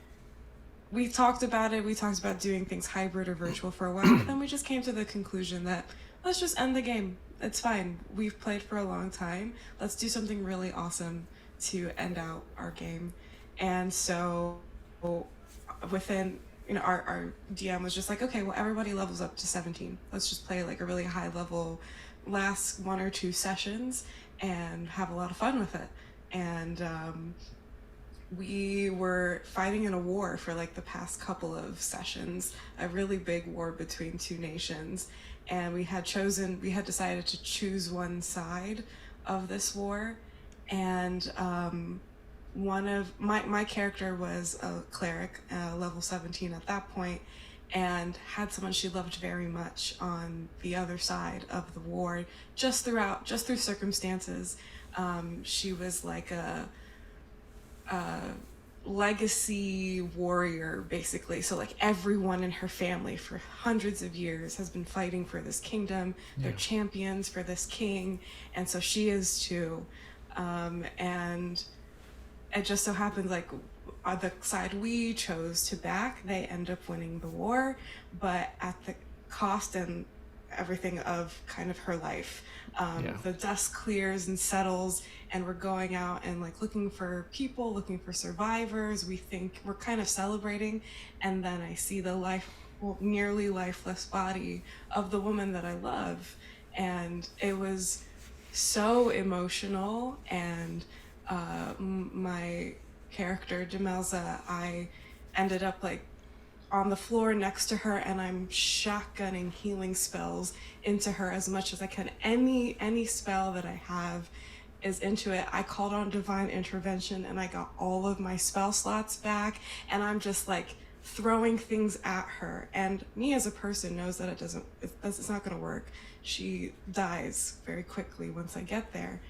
we talked about it. We talked about doing things hybrid or virtual for a while, but then we just came to the conclusion that let's just end the game. It's fine. We've played for a long time. Let's do something really awesome to end out our game. And so within, our DM was just like, okay, well, everybody levels up to 17. Let's just play like a really high level last 1 or 2 sessions and have a lot of fun with it. And we were fighting in a war for like the past couple of sessions, a really big war between 2 nations. And we had decided to choose one side of this war. And one of my character was a cleric, level 17 at that point, and had someone she loved very much on the other side of the war. Just through circumstances, she was like a legacy warrior, basically. So like everyone in her family for hundreds of years has been fighting for this kingdom. They're champions for this king, and so she is too. And it just so happens like the side we chose to back, they end up winning the war, but at the cost and everything of kind of her life. The dust clears and settles, and we're going out and like looking for people, looking for survivors. We think we're kind of celebrating, and then I see the nearly lifeless body of the woman that I love, and it was so emotional. And my character Demelza, I ended up like on the floor next to her, and I'm shotgunning healing spells into her as much as I can. Any spell that I have is into it. I called on divine intervention, and I got all of my spell slots back, and I'm just like throwing things at her. And me as a person knows that it's not gonna work. She dies very quickly once I get there.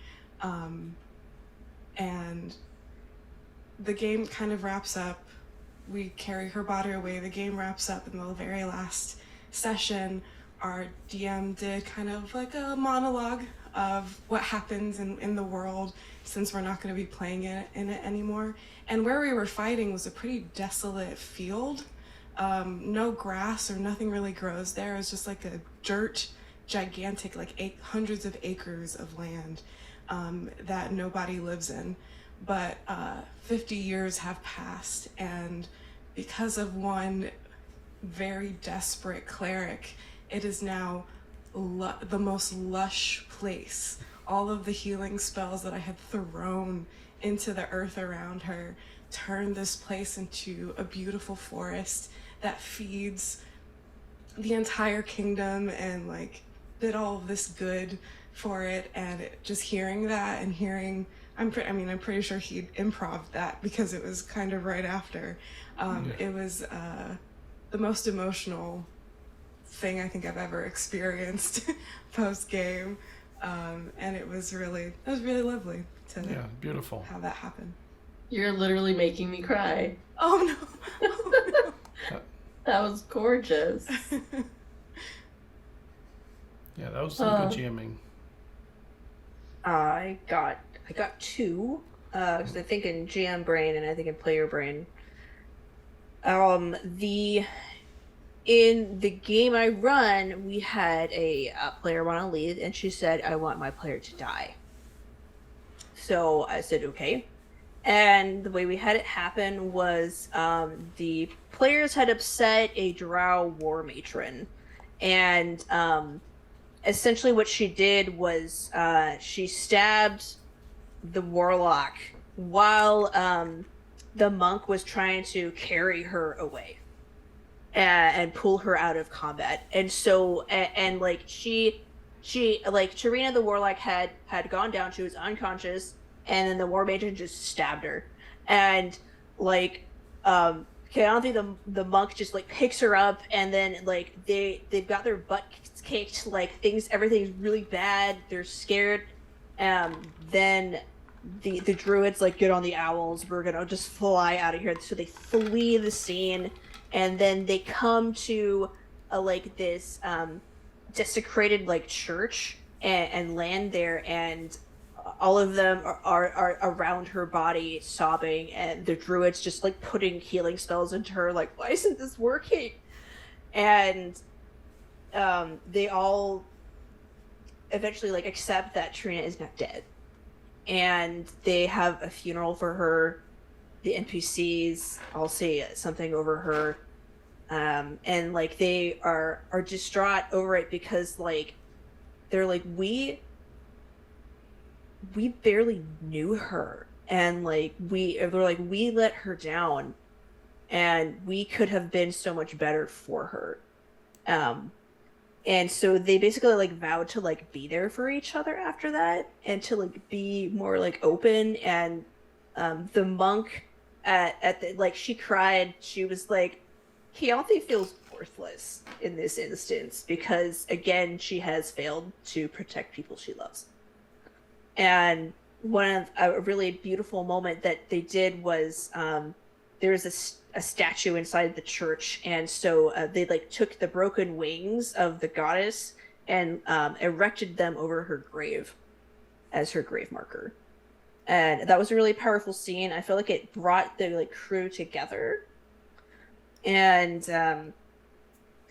And the game kind of wraps up. We carry her body away. The game wraps up in the very last session. Our DM did kind of like a monologue of what happens in the world, since we're not going to be playing in it anymore. And where we were fighting was a pretty desolate field. No grass or nothing really grows there. It was just like a gigantic, like hundreds of acres of land that nobody lives in. But 50 years have passed, and because of one very desperate cleric, it is now the most lush place. All of the healing spells that I had thrown into the earth around her turned this place into a beautiful forest that feeds the entire kingdom, and like did all of this good for it. And just hearing that, and hearing, I'm pretty sure he'd improv that, because it was kind of right after. It was the most emotional thing I think I've ever experienced post game, and it was really lovely to beautiful have that happen. You're literally making me cry. Oh no! Oh, no. That was gorgeous. Yeah, that was some good jamming. I got 2, because I think in GM brain and I think in player brain. In the game I run, we had a player want to lead, and she said, "I want my player to die." So I said, "Okay." And the way we had it happen was the players had upset a drow war matron, and essentially what she did was she stabbed the warlock while the monk was trying to carry her away and pull her out of combat. And so and like she like Tarina the warlock had gone down, she was unconscious, and then the war matron just stabbed her. And like Keonthi the monk just like picks her up, and then like they've got their butt kicked, like everything's really bad, they're scared. Then the druids like, "Get on the owls, we're gonna just fly out of here." So they flee the scene, and then they come to like this desecrated like church and land there, and all of them are around her body sobbing, and the druids just like putting healing spells into her, like, "Why isn't this working?" And they all eventually like accept that Trina is not dead, and they have a funeral for her. The NPCs all say something over her, and like they are distraught over it, because like they're like, we barely knew her, and like they're like, we let her down, and we could have been so much better for her. And so they basically like vowed to like be there for each other after that, and to like be more like open. And the monk at the, like, she cried. She was like, Keonthi feels worthless in this instance, because again, she has failed to protect people she loves. And one of a really beautiful moment that they did was there was a statue inside the church, and so they like took the broken wings of the goddess and erected them over her grave as her grave marker. And that was a really powerful scene. I feel like it brought the like crew together, and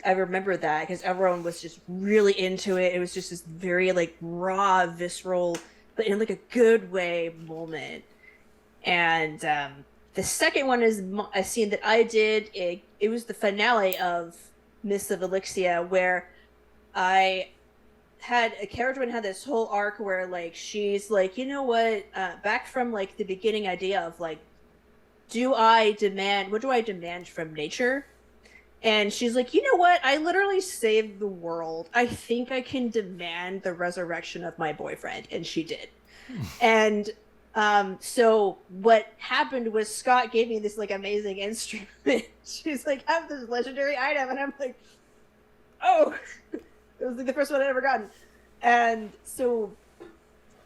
I remember that because everyone was just really into it. It was just this very like raw, visceral, but in like a good way moment. And the second one is a scene that I did. It was the finale of Mists of Elixia, where I had a character had this whole arc where like she's like, you know what, back from like the beginning idea of like, what do I demand from nature? And she's like, you know what, I literally saved the world, I think I can demand the resurrection of my boyfriend. And she did. And so what happened was Scott gave me this like amazing instrument. She's like, I have this legendary item, and I'm like, oh. It was like the first one I'd ever gotten. And so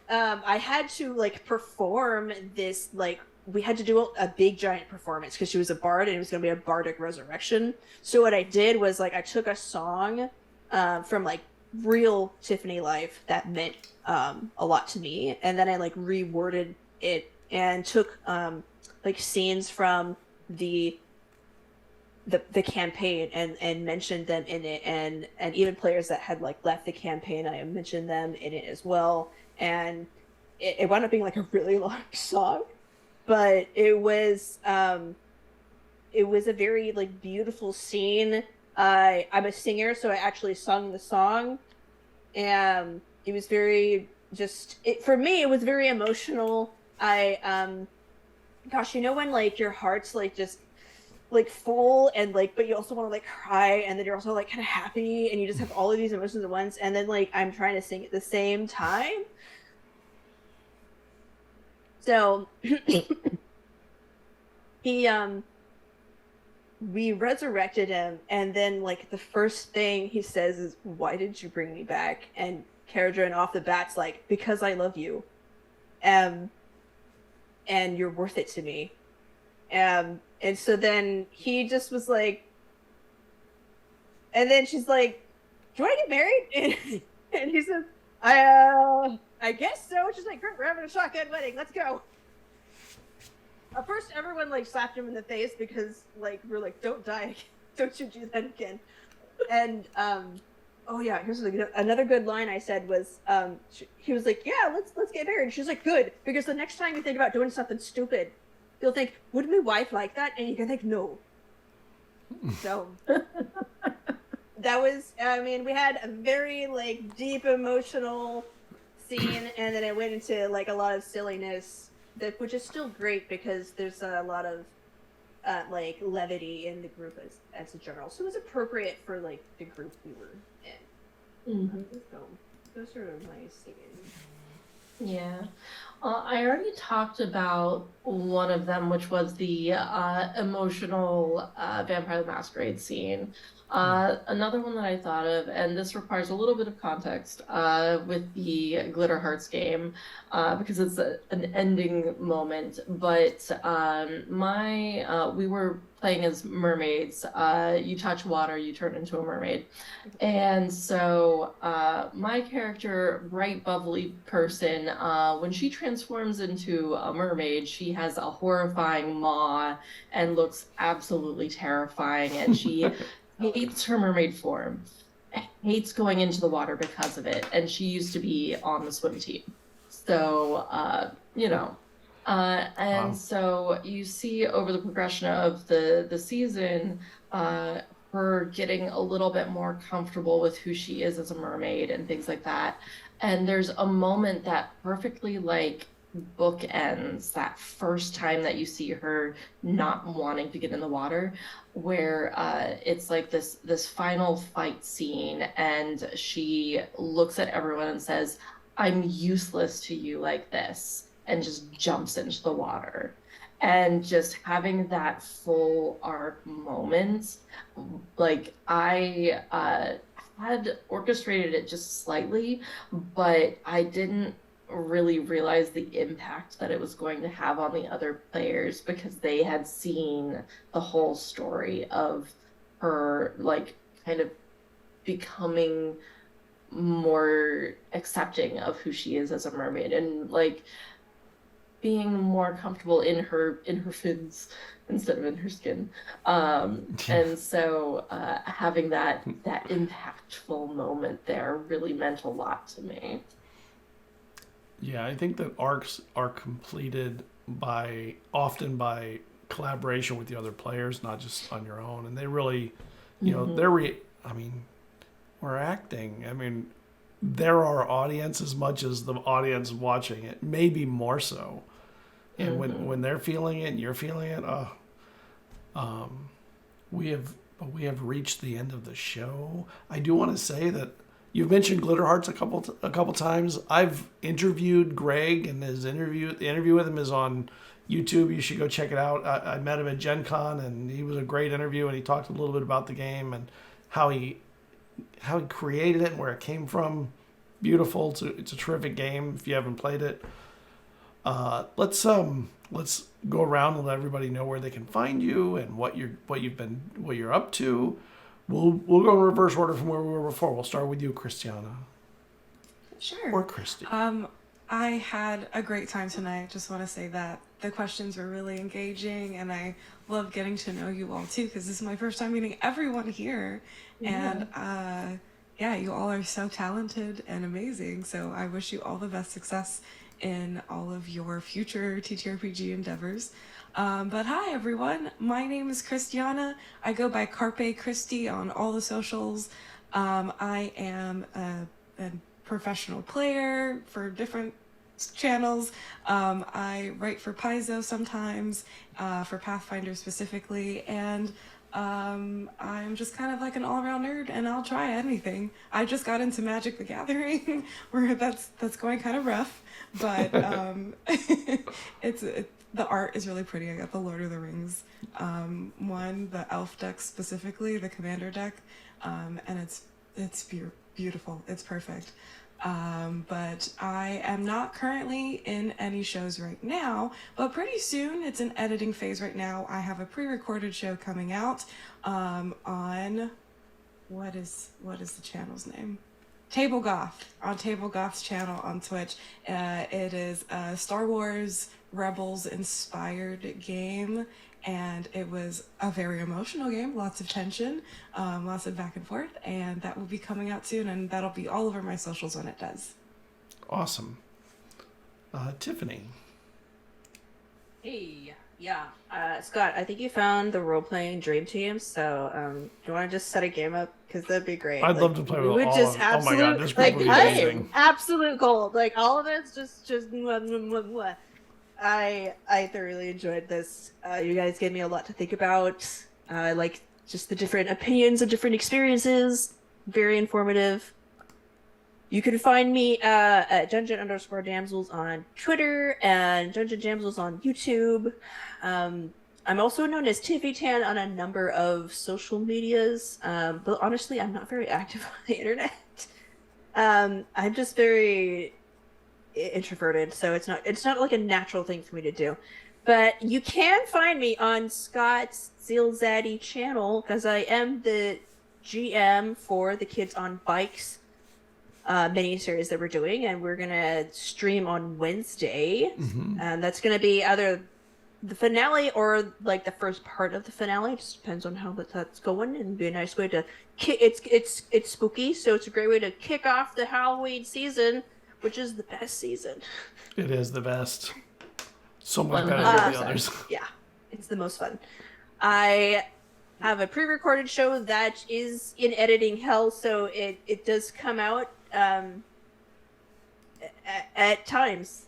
I had to like perform this, like we had to do a big giant performance because she was a bard and it was going to be a bardic resurrection. So what I did was like I took a song from like real Tiffany life that meant a lot to me, and then I like reworded it and took like scenes from the campaign and mentioned them in it, and even players that had like left the campaign, I mentioned them in it as well. And it wound up being like a really long song, but it was a very like beautiful scene. I'm a singer, so I actually sung the song, and it was very for me it was very emotional. Gosh, you know when like your heart's like just like full, and like but you also want to like cry, and then you're also like kind of happy, and you just have all of these emotions at once, and then like I'm trying to sing at the same time. So we resurrected him, and then like the first thing he says is, "Why did you bring me back?" And Caradron off the bat's like, "Because I love you, and you're worth it to me." And so then he just was like, And then she's like, "Do you want to get married?" And he says, "I guess so." She's like, "Great, we're having a shotgun wedding. Let's go." At first, everyone like slapped him in the face because like we're like, "Don't die again. Don't you do that again." And oh yeah, here's another good line I said was he was like, "Yeah, let's get married." And she's like, "Good, because the next time you think about doing something stupid, you'll think, would my wife like that?" And you can think, no. So that was, I mean, we had a very like deep emotional scene, and then it went into like a lot of silliness, which is still great because there's a lot of like levity in the group as a general, so it was appropriate for like the group we were in. So those are my scenes. Yeah. I already talked about one of them, which was the emotional Vampire the Masquerade scene. Another one that I thought of, and this requires a little bit of context with the Glitter Hearts game, because it's an ending moment. But we were playing as mermaids. You touch water, you turn into a mermaid. And so my character, bright, bubbly person, when she transforms into a mermaid, she has a horrifying maw and looks absolutely terrifying. And she hates her mermaid form, hates going into the water because of it. And she used to be on the swim team. So, and so you see over the progression of the season, her getting a little bit more comfortable with who she is as a mermaid and things like that. And there's a moment that perfectly like bookends that first time that you see her not wanting to get in the water, where it's like this final fight scene, and she looks at everyone and says, "I'm useless to you like this," and just jumps into the water. And just having that full arc moment, like I had orchestrated it just slightly, but I didn't really realize the impact that it was going to have on the other players, because they had seen the whole story of her like kind of becoming more accepting of who she is as a mermaid, and like being more comfortable in her fins instead of in her skin. And so having that impactful moment there really meant a lot to me. Yeah, I think that arcs are completed often by collaboration with the other players, not just on your own. And they really, we're acting. I mean, they're our audience as much as the audience watching it, maybe more so. And when they're feeling it and you're feeling it, we have reached the end of the show. I do want to say that you've mentioned Glitter Hearts a couple times. I've interviewed Greg, and the interview with him is on YouTube. You should go check it out. I met him at Gen Con, and he was a great interview, and he talked a little bit about the game and how he created it and where it came from. Beautiful. It's a terrific game if you haven't played it. Let's go around and let everybody know where they can find you and what you're up to. We'll go in reverse order from where we were before. We'll start with you, Christiana. Sure. Or Christy. I had a great time tonight. Just want to say that the questions were really engaging, and I love getting to know you all too, because this is my first time meeting everyone here. Yeah. And you all are so talented and amazing. So I wish you all the best success in all of your future TTRPG endeavors. But hi everyone, my name is Christiana. I go by carpechristi on all the socials. I am a professional player for different channels. I write for Paizo sometimes, for Pathfinder specifically, and I'm just kind of like an all-around nerd, and I'll try anything. I just got into Magic the Gathering, where that's going kind of rough, but the art is really pretty. I got the Lord of the Rings one, the elf deck specifically, the commander deck, and it's beautiful. It's perfect. But I am not currently in any shows right now, but pretty soon. It's in editing phase right now. I have a pre-recorded show coming out on what is the channel's name? Table Goth, on Table Goth's channel on Twitch. It is a Star Wars Rebels inspired game, and it was a very emotional game, lots of tension, lots of back and forth, and that will be coming out soon, and that'll be all over my socials when it does. Awesome. Tiffany. Hey, yeah. Scott, I think you found the role-playing dream team, so do you want to just set a game up? Because that'd be great. I'd love to play with we would all just of them. Oh my god, this group would be hey, amazing. absolute gold. Like, all of it's just mwah, mwah, mwah, mwah. I thoroughly enjoyed this. You guys gave me a lot to think about. Like, just the different opinions and different experiences. Very informative. You can find me at Dungeon_Damsels on Twitter and Dungeon Damsels on YouTube. I'm also known as Tiffy Tan on a number of social medias, but honestly, I'm not very active on the internet. I'm just very introverted, so it's not like a natural thing for me to do. But you can find me on Scott's Zilzaddy channel, because I am the GM for the Kids on Bikes mini-series that we're doing, and we're gonna stream on Wednesday. And that's gonna be either the finale or like the first part of the finale. It just depends on how that's going, and be a nice way to it's spooky, so it's a great way to kick off the Halloween season, which is the best season. It is the best. So much better than the others. Yeah, it's the most fun. I have a pre-recorded show that is in editing hell, so it does come out at times.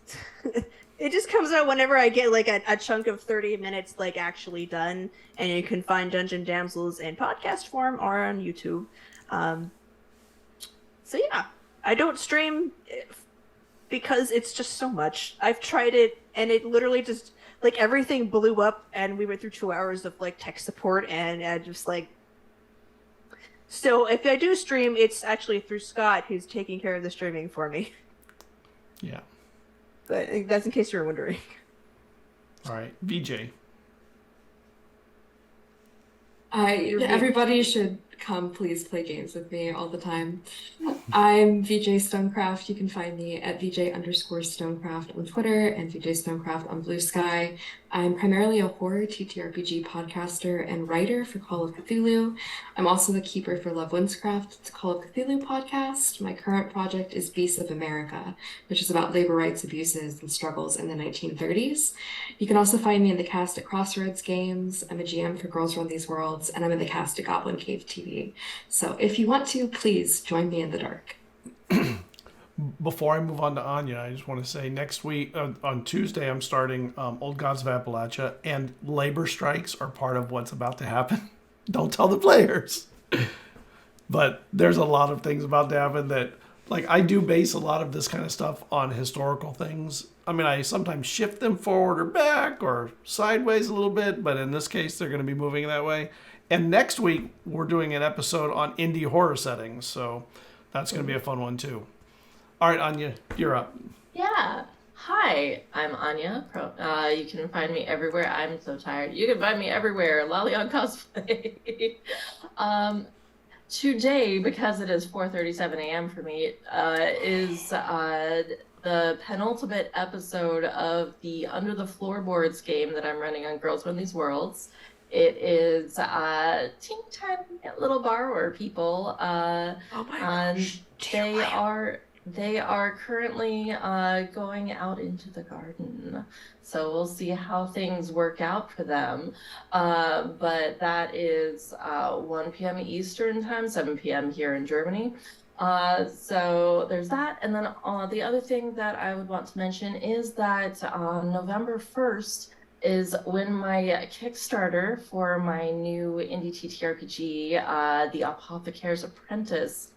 It just comes out whenever I get like a chunk of 30 minutes like actually done, and you can find Dungeon Damsels in podcast form or on YouTube. So yeah, I don't stream because it's just so much. I've tried it, and it literally just like everything blew up, and we went through 2 hours of like tech support, and I just like. So if I do stream, it's actually through Scott, who's taking care of the streaming for me. Yeah. But that's in case you were wondering. All right, VJ. Everybody should come please play games with me all the time. I'm VJ Stonecraft. You can find me at VJ_Stonecraft on Twitter and VJ Stonecraft on Blue Sky. I'm primarily a horror TTRPG podcaster and writer for Call of Cthulhu. I'm also the keeper for Love Winscraft. It's a Call of Cthulhu podcast. My current project is Beasts of America, which is about labor rights abuses and struggles in the 1930s. You can also find me in the cast at Crossroads Games. I'm a GM for Girls Run These Worlds, and I'm in the cast at Goblin Cave TV. So if you want to, please join me in the dark. Before I move on to Anya, I just want to say next week, on Tuesday, I'm starting Old Gods of Appalachia, and labor strikes are part of what's about to happen. Don't tell the players. But there's a lot of things about to happen that, like, I do base a lot of this kind of stuff on historical things. I mean, I sometimes shift them forward or back or sideways a little bit, but in this case, they're going to be moving that way. And next week, we're doing an episode on indie horror settings, so that's going to be a fun one, too. All right, Anya, you're up. Yeah. Hi, I'm Anya. You can find me everywhere. I'm so tired. You can find me everywhere. Lionne Cosplay. Today, because it is 4:37 a.m. for me, is the penultimate episode of the Under the Floorboards game that I'm running on Girls Run These Worlds. It is teeny tiny little borrower people. Oh my gosh. They are currently going out into the garden, so we'll see how things work out for them. But that is 1 p.m. Eastern time, 7 p.m. here in Germany. So there's that. And then the other thing that I would want to mention is that on November 1st is when my Kickstarter for my new indie TTRPG, The Apothecary's Apprentice,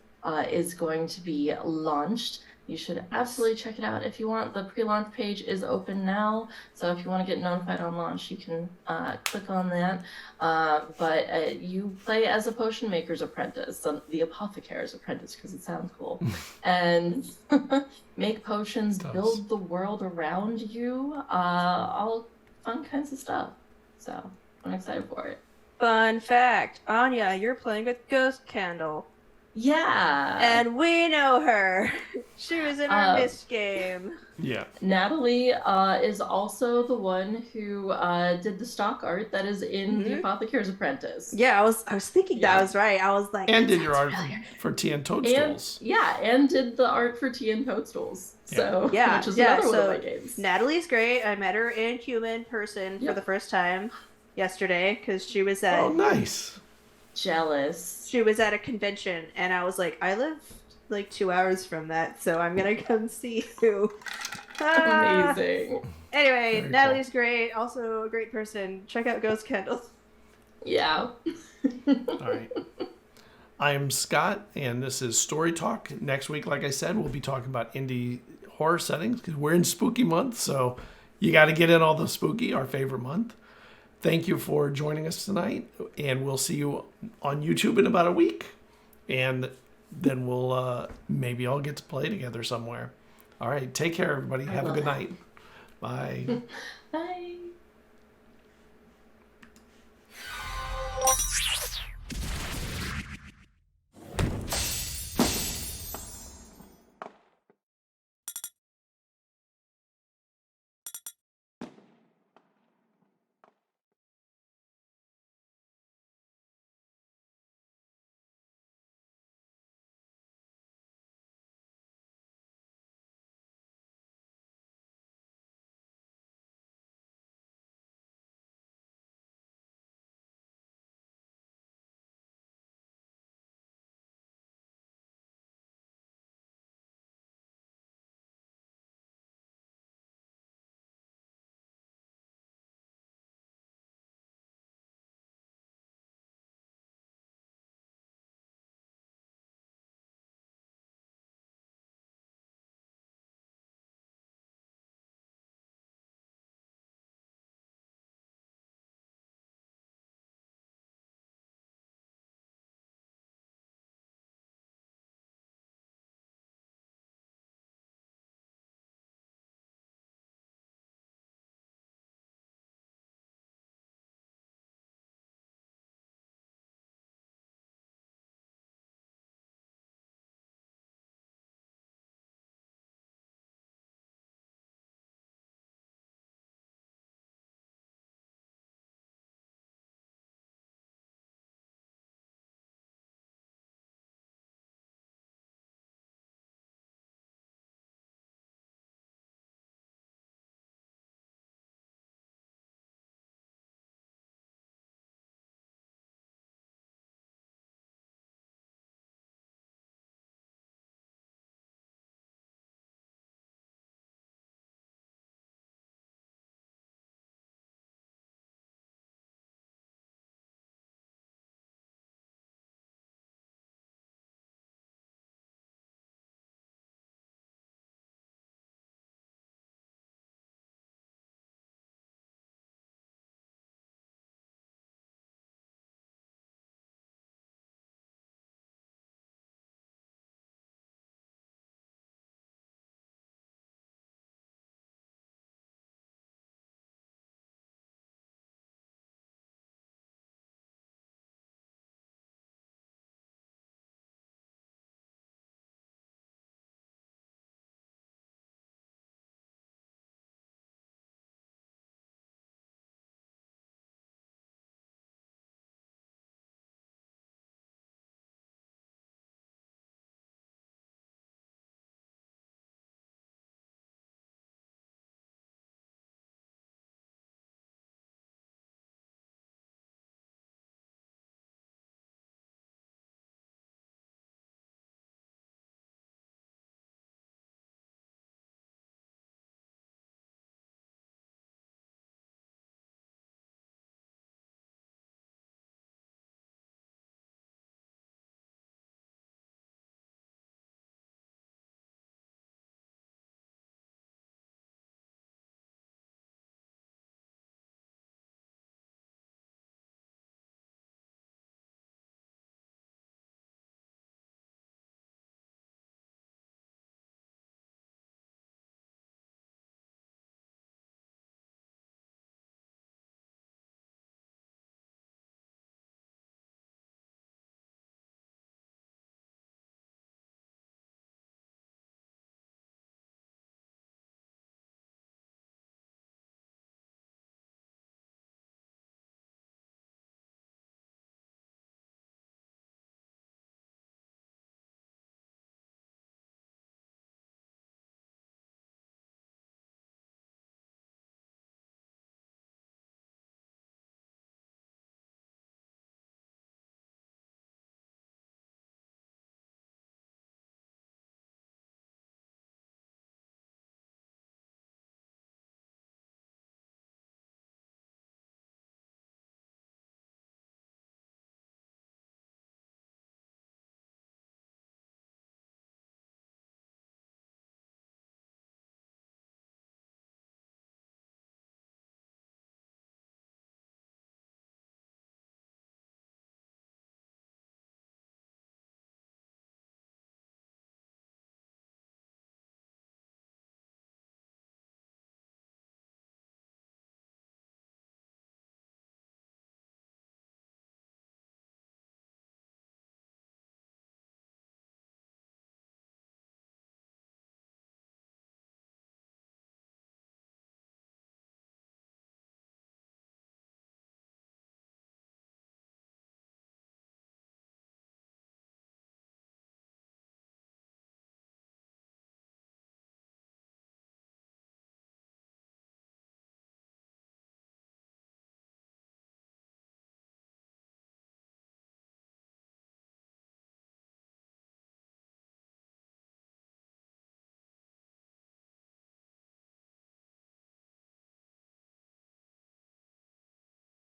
is going to be launched. You should absolutely check it out if you want. The pre-launch page is open now, so if you want to get notified on launch, you can click on that. But you play as a potion maker's apprentice, the apothecary's apprentice, because it sounds cool, and make potions, build the world around you, all fun kinds of stuff. So I'm excited for it. Fun fact, Anya, you're playing with Ghost Candle. Yeah. And we know her. She was in our Mist game. Yeah. Natalie is also the one who did the stock art that is in The Apothecary's Apprentice. Yeah, I was thinking that was right. I was like, and did your art for Tea and Toadstools. And did the art for Tea and Toadstools. So which is another one of my games. Natalie's great. I met her in human person for the first time yesterday because she was at. Oh, nice. Jealous. She was at a convention, and I was like, I live like 2 hours from that, so I'm gonna come see you. Amazing. Anyway, Very Natalie's great. Also a great person. Check out Ghost Candle. Yeah. All right. I'm Scott, and this is Story Talk. Next week, like I said, we'll be talking about indie horror settings because we're in spooky month, so you got to get in all the spooky, our favorite month. Thank you for joining us tonight, and we'll see you on YouTube in about a week, and then we'll maybe all get to play together somewhere. All right, take care, everybody. Have a good night. Bye. Bye.